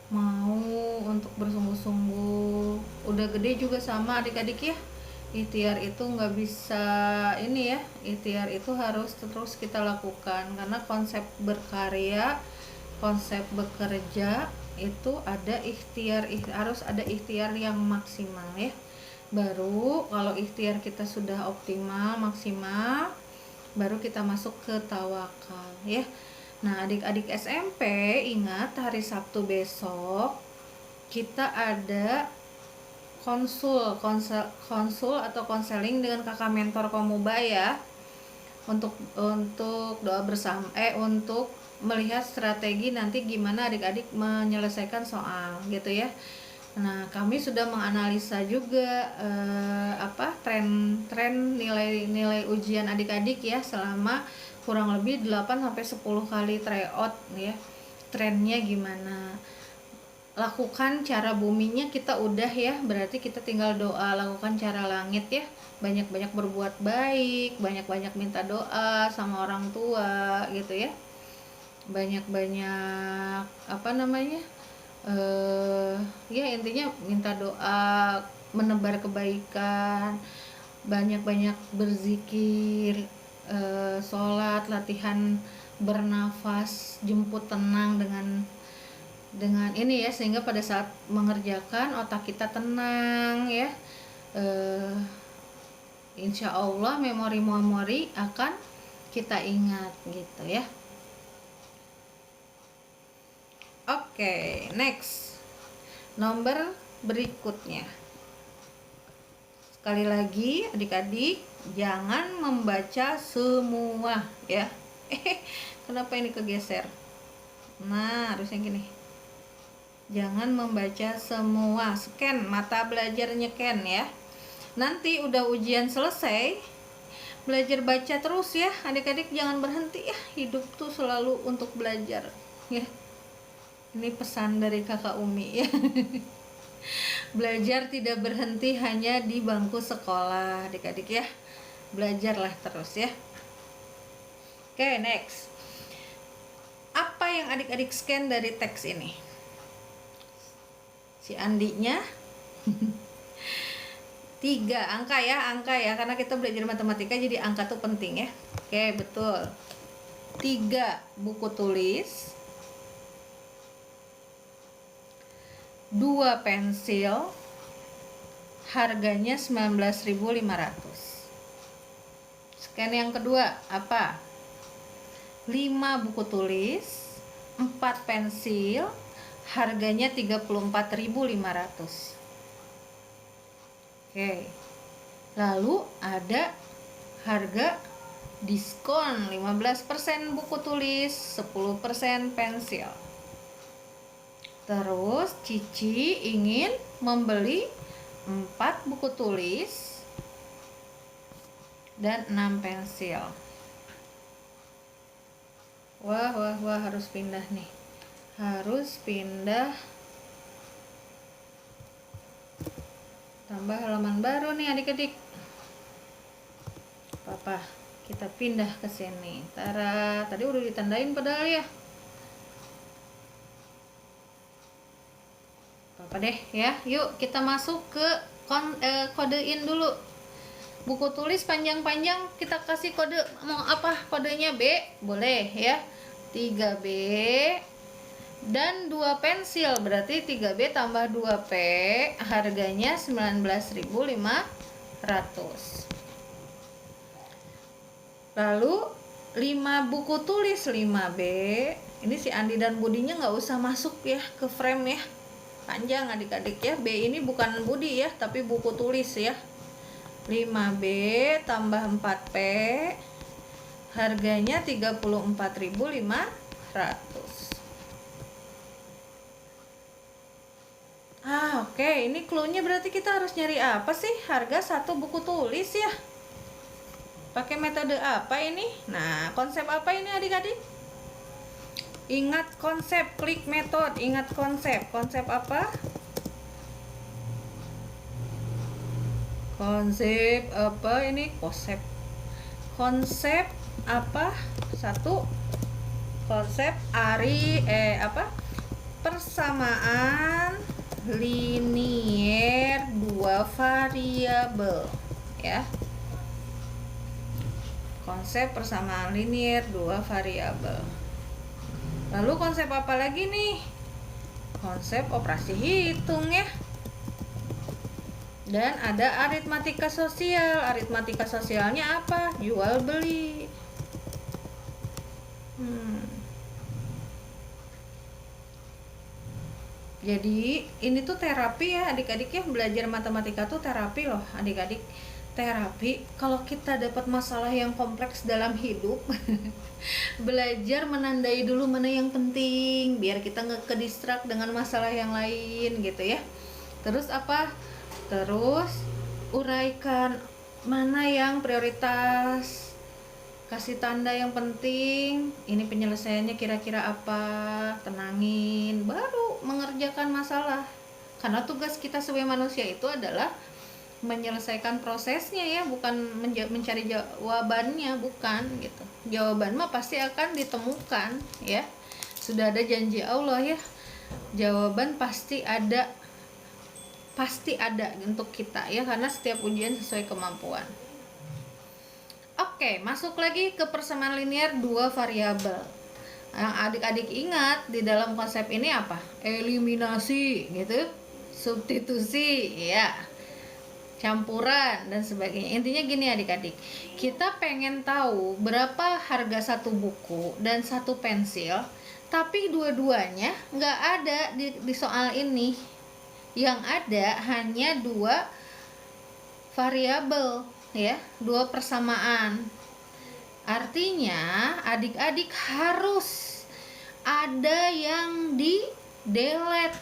mau untuk bersungguh-sungguh. Udah gede juga sama adik-adik ya. Ikhtiar itu nggak bisa ini ya, ikhtiar itu harus terus kita lakukan, karena konsep berkarya, konsep bekerja itu ada ikhtiar, harus ada ikhtiar yang maksimal ya. Baru kalau ikhtiar kita sudah optimal, maksimal, baru kita masuk ke tawakal ya. Nah, adik-adik SMP ingat hari Sabtu besok kita ada konsul atau konseling dengan kakak mentor Komuba ya, untuk doa bersama untuk melihat strategi nanti gimana adik-adik menyelesaikan soal gitu ya. Nah, kami sudah menganalisa juga tren nilai ujian adik-adik ya selama kurang lebih 8 sampai 10 kali tryout ya. Trennya gimana? Lakukan cara buminya kita udah ya, berarti kita tinggal doa. Lakukan cara langit ya, banyak-banyak berbuat baik, banyak-banyak minta doa sama orang tua gitu ya, banyak-banyak ya intinya minta doa, menebar kebaikan, banyak-banyak berzikir, sholat, latihan bernafas, jemput tenang dengan ini ya, sehingga pada saat mengerjakan otak kita tenang ya. Insya Allah memori-memori akan kita ingat gitu ya. Oke, next. Nomor berikutnya. Sekali lagi adik-adik, jangan membaca semua ya. Kenapa ini kegeser? Nah, harusnya gini. Jangan membaca semua. Scan, mata belajarnya scan ya. Nanti udah ujian selesai, belajar baca terus ya. Adik-adik jangan berhenti ya. Hidup tuh selalu untuk belajar ya. Ini pesan dari Kakak Umi ya. Belajar tidak berhenti hanya di bangku sekolah, adik-adik ya. Belajarlah terus ya. Oke, next. Apa yang adik-adik scan dari teks ini? Si Andinya 3 angka ya, karena kita belajar matematika jadi angka tuh penting ya. Oke, betul. 3 buku tulis, 2 pensil, harganya 19.500. Scan yang kedua apa? 5 buku tulis, 4 pensil, harganya 34.500. Oke. Lalu ada harga diskon 15% buku tulis, 10% pensil. Terus Cici ingin membeli 4 buku tulis dan 6 pensil. Wah, harus pindah nih. Harus pindah. Tambah halaman baru nih adik-adik. Papa, kita pindah ke sini. Tara, tadi udah ditandain padahal ya. Apa deh ya, yuk kita masuk ke kodein dulu. Buku tulis panjang-panjang kita kasih kode, mau apa kodenya? B, boleh ya. 3B dan 2 pensil, berarti 3B tambah 2P, harganya 19.500. Lalu 5 buku tulis 5B, ini si Andi dan Budinya nggak usah masuk ya ke frame ya, panjang adik-adik ya. B ini bukan Budi ya, tapi buku tulis ya. 5B tambah 4P, harganya 34.500. Oke, ini clue-nya berarti kita harus nyari apa sih? Harga 1 buku tulis ya. Pakai metode apa ini? Nah, konsep apa ini adik-adik? Ingat konsep, klik metode, ingat konsep. Konsep apa? Konsep apa ini? Konsep apa? 1. Konsep persamaan linier 2 variabel ya. Konsep persamaan linier 2 variabel. Lalu konsep apa lagi nih? Konsep operasi hitung ya. Dan ada aritmatika sosial. Aritmatika sosialnya apa? Jual beli. Jadi ini tuh terapi ya adik-adik ya. Belajar matematika tuh terapi loh adik-adik. Terapi kalau kita dapat masalah yang kompleks dalam hidup. Belajar menandai dulu mana yang penting, biar kita nggak ke-distract dengan masalah yang lain gitu ya. Terus apa? Terus uraikan mana yang prioritas, kasih tanda yang penting, ini penyelesaiannya kira-kira apa, tenangin, baru mengerjakan masalah. Karena tugas kita sebagai manusia itu adalah menyelesaikan prosesnya ya, bukan mencari jawabannya, bukan gitu. Jawaban mah pasti akan ditemukan ya, sudah ada janji Allah ya, jawaban pasti ada. pasti ada untuk kita ya, karena setiap ujian sesuai kemampuan. Oke, masuk lagi ke persamaan linear dua variabel. Yang adik-adik ingat di dalam konsep ini apa? Eliminasi gitu, substitusi ya, campuran dan sebagainya. Intinya gini adik-adik, kita pengen tahu berapa harga satu buku dan satu pensil, tapi dua-duanya nggak ada di soal ini. Yang ada hanya dua variabel ya, dua persamaan. Artinya adik-adik harus ada yang di delete,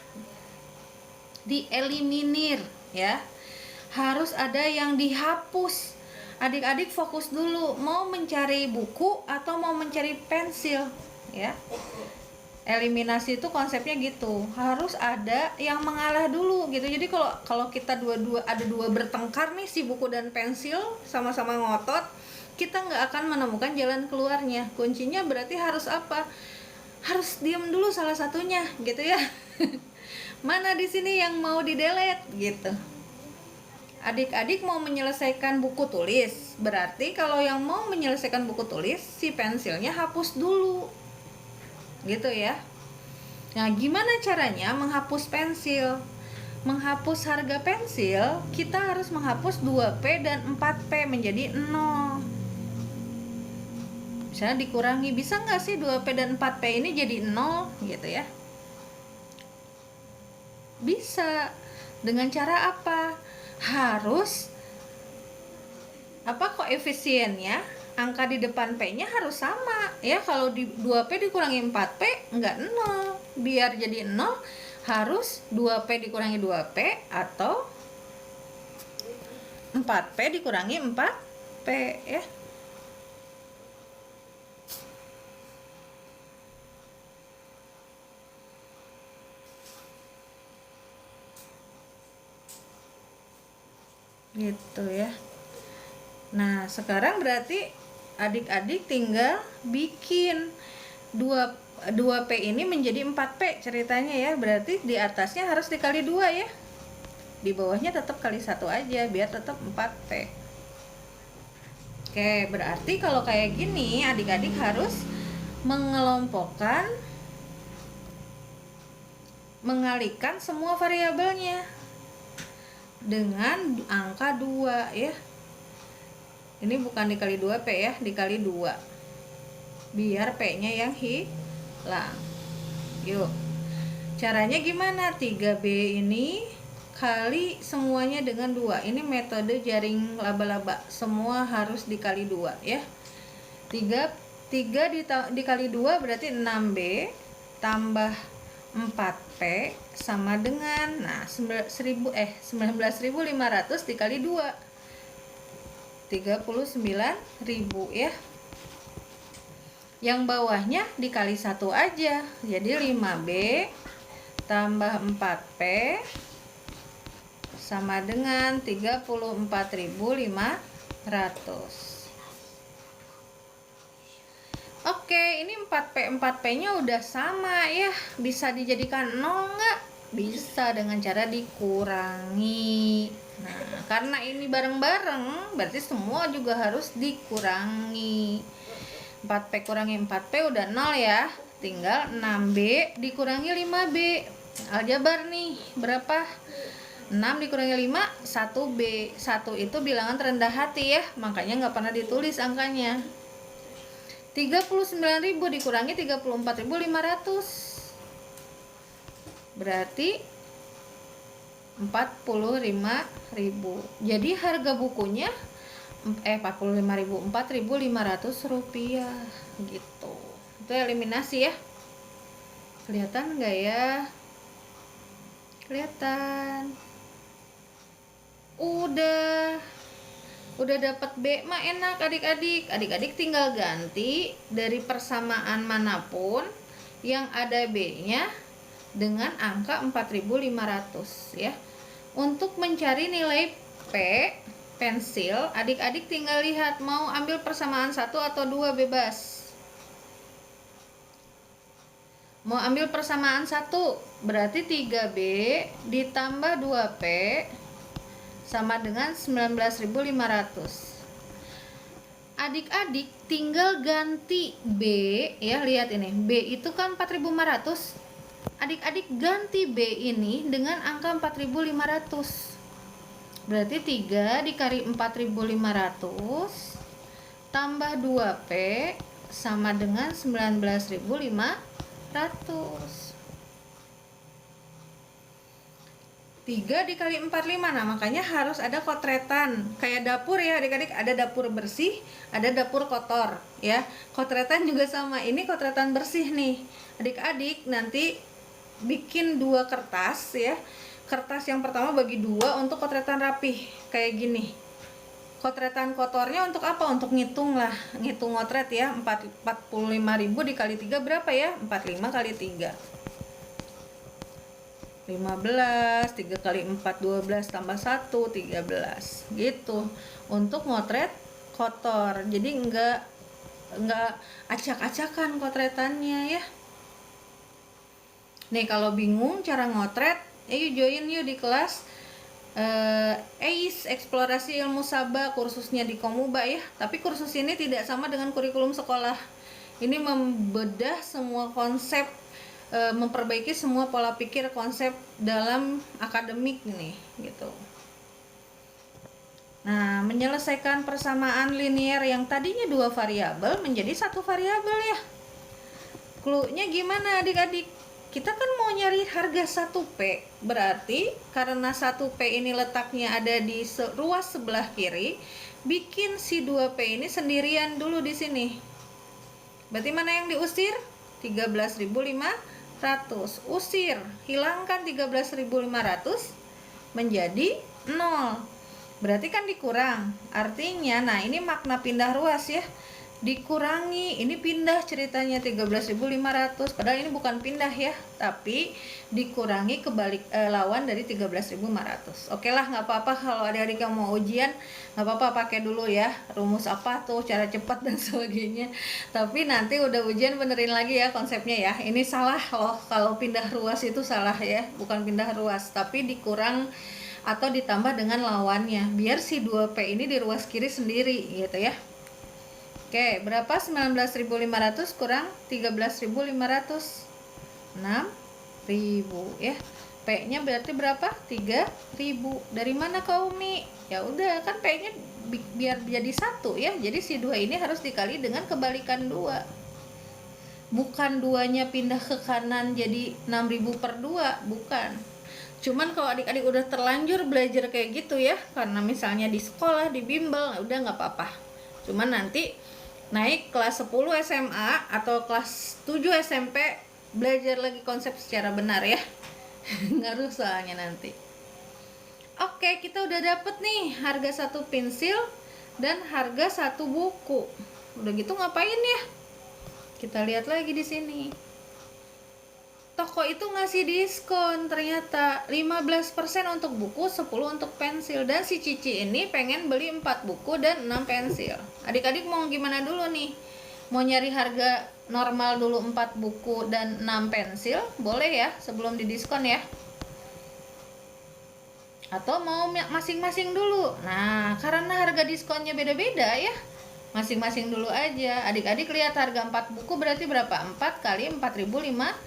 dieliminir ya, harus ada yang dihapus. Adik-adik fokus dulu, mau mencari buku atau mau mencari pensil ya. Eliminasi itu konsepnya gitu, harus ada yang mengalah dulu gitu. Jadi kalau kita ada dua bertengkar nih, si buku dan pensil sama-sama ngotot, kita nggak akan menemukan jalan keluarnya. Kuncinya berarti harus apa? Harus diam dulu salah satunya gitu ya. Mana di sini yang mau di-delete gitu. Adik-adik mau menyelesaikan buku tulis, berarti kalau yang mau menyelesaikan buku tulis, si pensilnya hapus dulu gitu ya. Nah, gimana caranya menghapus pensil? Menghapus harga pensil, kita harus menghapus 2P dan 4P menjadi 0. Misalnya dikurangi, bisa nggak sih 2P dan 4P ini jadi 0 gitu ya? Bisa. Dengan cara apa? Harus koefisiennya, angka di depan P-nya harus sama ya. Kalau di 2P dikurangi 4P enggak 0. Biar jadi 0 harus 2P dikurangi 2P atau 4P dikurangi 4P ya. Gitu ya. Nah, sekarang berarti adik-adik tinggal bikin 2P ini menjadi 4P ceritanya ya. Berarti di atasnya harus dikali 2 ya. Di bawahnya tetap kali 1 aja biar tetap 4P. Oke, berarti kalau kayak gini adik-adik harus mengelompokkan, mengalihkan semua variabelnya dengan angka 2 ya. Ini bukan dikali 2P ya, dikali 2 biar P nya yang hilang. Yuk, caranya gimana? 3B ini kali semuanya dengan 2. Ini metode jaring laba-laba, semua harus dikali 2 ya. 3 dikali 2 berarti 6B tambah 4P sama dengan 19.500 dikali 2 39.000 ya. Yang bawahnya dikali 1 aja, jadi 5B tambah 4P sama dengan 34.500. Oke, ini 4P nya udah sama ya. Bisa dijadikan 0 nggak? Bisa dengan cara dikurangi. Nah, karena ini bareng-bareng, berarti semua juga harus dikurangi. 4P kurangi 4P udah 0 ya. Tinggal 6B dikurangi 5B. Aljabar nih, berapa? 6 dikurangi 5, 1B. 1 itu bilangan terendah hati ya, makanya nggak pernah ditulis angkanya. 39.000 dikurangi 34.500 berarti 45.000. Jadi harga bukunya 45.000, 4.500 rupiah gitu. Itu eliminasi ya. Kelihatan nggak ya? Kelihatan. Udah dapat B mah enak adik-adik. Adik-adik tinggal ganti dari persamaan manapun yang ada B-nya dengan angka 4.500 ya. Untuk mencari nilai P pensil, adik-adik tinggal lihat mau ambil persamaan 1 atau 2 bebas. Mau ambil persamaan 1, berarti 3B ditambah 2P sama dengan 19.500. Adik-adik tinggal ganti B ya, lihat ini. B itu kan 4.500. Adik-adik ganti B ini dengan angka 4.500. Berarti 3 dikali 4.500 tambah 2P sama dengan 19.500. 3 dikali 45, nah makanya harus ada kotretan. Kayak dapur ya adik-adik, ada dapur bersih, ada dapur kotor ya. Kotretan juga sama, ini kotretan bersih nih. Adik-adik nanti bikin 2 kertas ya. Kertas yang pertama bagi 2 untuk kotretan rapih, kayak gini. Kotretan kotornya untuk apa? Untuk ngitung lah, ngitung kotret ya. 45.000 dikali 3 berapa ya? 45 kali 3 15, 3 kali 4 12 tambah 1 13 gitu untuk motret kotor. Jadi enggak acak-acakan kotretannya ya. Nih kalau bingung cara ngotret, yuk join yuk di kelas AIS Eksplorasi Ilmu Saba, kursusnya di Komuba ya. Tapi kursus ini tidak sama dengan kurikulum sekolah. Ini membedah semua konsep, memperbaiki semua pola pikir konsep dalam akademik nih gitu. Nah, menyelesaikan persamaan linear yang tadinya 2 variabel menjadi 1 variabel ya. Clue-nya gimana adik-adik? Kita kan mau nyari harga 1P, berarti karena 1P ini letaknya ada di ruas sebelah kiri, bikin si 2P ini sendirian dulu di sini. Berarti mana yang diusir? 13.500. Usir, hilangkan 13.500 menjadi 0. Berarti kan dikurang. Artinya, nah ini makna pindah ruas ya. Dikurangi, ini pindah ceritanya 13.500. Padahal ini bukan pindah ya, tapi dikurangi kebalik lawan dari 13.500. Oke lah, nggak apa-apa kalau adik-adik yang mau ujian, nggak apa-apa pakai dulu ya rumus apa tuh, cara cepat dan sebagainya. Tapi nanti udah ujian benerin lagi ya konsepnya ya. Ini salah loh, kalau pindah ruas itu salah ya, bukan pindah ruas, tapi dikurang atau ditambah dengan lawannya biar si 2P ini di ruas kiri sendiri gitu ya. Oke, berapa 19.500 kurang 13.500? 6.000 ya. P-nya berarti berapa? 3.000. Dari mana kau Umi? Ya udah, kan P-nya biar jadi 1 ya. Jadi si 2 ini harus dikali dengan kebalikan 2. Bukan 2-nya pindah ke kanan jadi 6.000 per 2, bukan. Cuman kalau adik-adik udah terlanjur belajar kayak gitu ya, karena misalnya di sekolah, di bimbel, udah nggak apa-apa. Cuman nanti naik kelas 10 SMA atau kelas 7 SMP belajar lagi konsep secara benar ya. Ngaruh soalnya nanti. Oke, kita udah dapet nih harga 1 pensil dan harga 1 buku. Udah gitu ngapain ya? Kita lihat lagi di sini. Toko itu ngasih diskon ternyata 15% untuk buku, 10 untuk pensil. Dan si Cici ini pengen beli 4 buku dan 6 pensil. Adik-adik mau gimana dulu nih? Mau nyari harga normal dulu 4 buku dan 6 pensil? Boleh ya, sebelum didiskon ya. Atau mau masing-masing dulu? Nah, karena harga diskonnya beda-beda ya, masing-masing dulu aja. Adik-adik lihat harga 4 buku berarti berapa? 4 kali 4.500.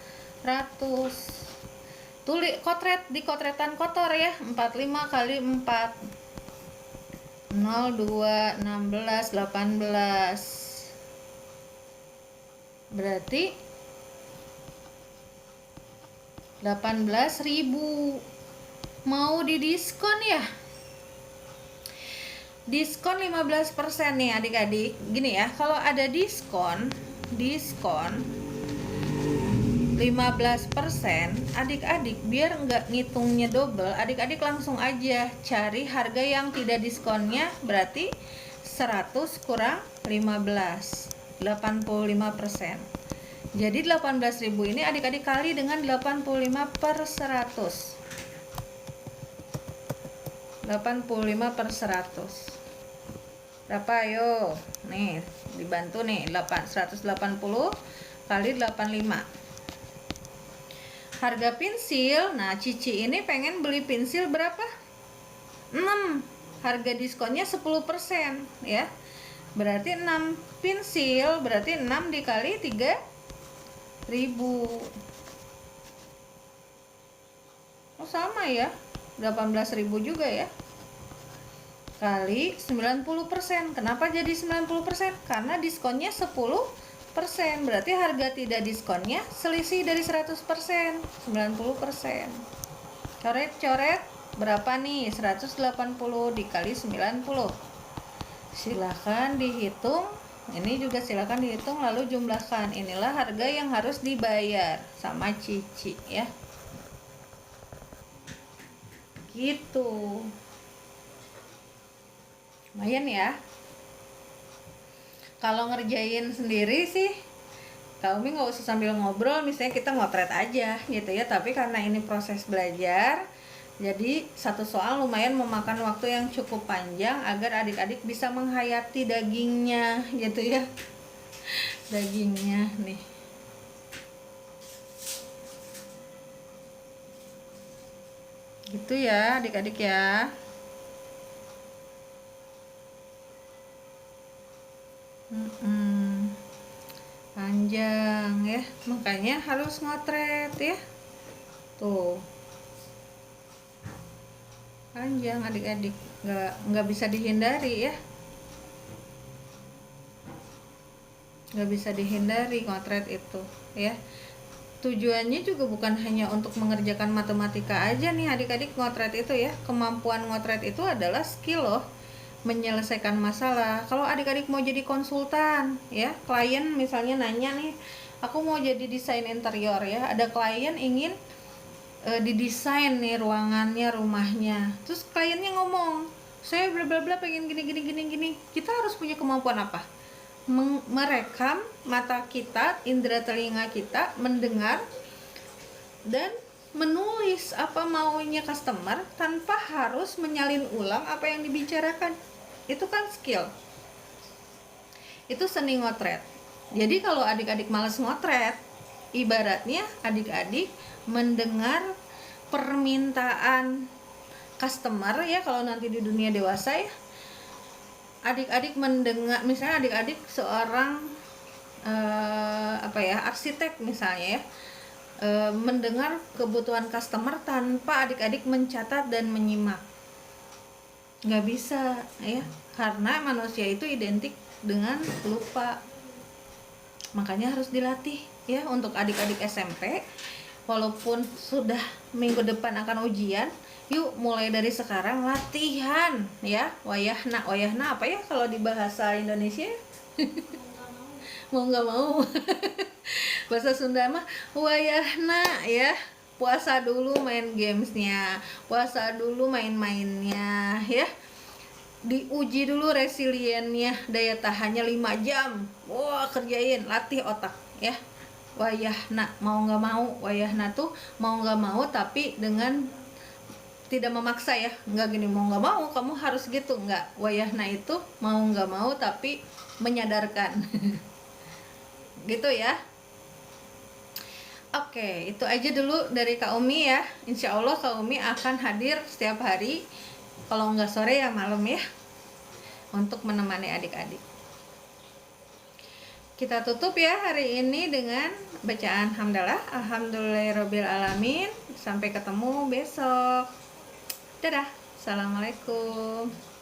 Tulis kotret di kotretan kotor ya. 45 kali 4 02 16 18 berarti 18.000. Mau didiskon ya, diskon 15% nih adik-adik. Gini ya, kalau ada diskon 15%, adik-adik biar nggak ngitungnya double, adik-adik langsung aja cari harga yang tidak diskonnya, berarti 100 kurang 15, 85%. Jadi 18.000 ini adik-adik kali dengan 85 per 100. 85 per 100 berapa? Ayo nih dibantu nih, 180 kali 85 harga pensil. Nah, Cici ini pengen beli pensil berapa? 6. Harga diskonnya 10% ya. Berarti 6 pensil, berarti 6 dikali 3.000. Oh, sama ya. 18.000 juga ya. Kali 90%. Kenapa jadi 90%? Karena diskonnya 10%. Berarti harga tidak diskonnya selisih dari 100%, 90%. Coret-coret berapa nih? 180 dikali 90. Silahkan dihitung. Ini juga silahkan dihitung lalu jumlahkan. Inilah harga yang harus dibayar sama Cici ya. Gitu. Lumayan ya. Kalau ngerjain sendiri sih Kak Umi nggak usah sambil ngobrol, misalnya kita ngotret aja gitu ya. Tapi karena ini proses belajar, jadi satu soal lumayan memakan waktu yang cukup panjang agar adik-adik bisa menghayati dagingnya gitu ya. Dagingnya nih. Gitu ya adik-adik ya. Panjang ya, makanya harus ngotret ya. Tuh panjang adik-adik, nggak bisa dihindari ya, nggak bisa dihindari ngotret itu ya. Tujuannya juga bukan hanya untuk mengerjakan matematika aja nih adik-adik. Ngotret itu ya, kemampuan ngotret itu adalah skill loh, menyelesaikan masalah. Kalau adik-adik mau jadi konsultan ya, klien misalnya nanya nih, aku mau jadi desain interior ya, ada klien ingin didesain nih ruangannya, rumahnya, terus kliennya ngomong, saya bla bla bla pengen gini. Kita harus punya kemampuan apa? Merekam mata kita, indera telinga kita, mendengar dan menulis apa maunya customer tanpa harus menyalin ulang apa yang dibicarakan. Itu kan skill, itu seni ngotret. Jadi kalau adik-adik malas ngotret, ibaratnya adik-adik mendengar permintaan customer ya. Kalau nanti di dunia dewasa ya, adik-adik mendengar, misalnya adik-adik seorang arsitek misalnya ya, mendengar kebutuhan customer tanpa adik-adik mencatat dan menyimak. Nggak bisa ya, karena manusia itu identik dengan lupa. Makanya harus dilatih ya. Untuk adik-adik SMP, walaupun sudah minggu depan akan ujian, yuk mulai dari sekarang latihan ya. Wayahna apa ya kalau di bahasa Indonesia? Mau nggak mau. Bahasa Sunda mah wayahna ya. Puasa dulu main gamesnya, puasa dulu main-mainnya ya. Diuji dulu resiliennya, daya tahannya 5 jam. Wah, kerjain, latih otak ya. Wayahna, mau nggak mau. Wayahna tuh mau nggak mau tapi dengan tidak memaksa ya. Nggak gini mau nggak mau kamu harus gitu, nggak. Wayahna itu mau nggak mau tapi menyadarkan. Gitu ya. Oke, itu aja dulu dari Kak Umi ya. Insya Allah Kak Umi akan hadir setiap hari, kalau nggak sore ya malam ya, untuk menemani adik-adik. Kita tutup ya hari ini dengan bacaan hamdalah. Alhamdulillahirabbil alamin. Sampai ketemu besok. Dadah. Assalamualaikum.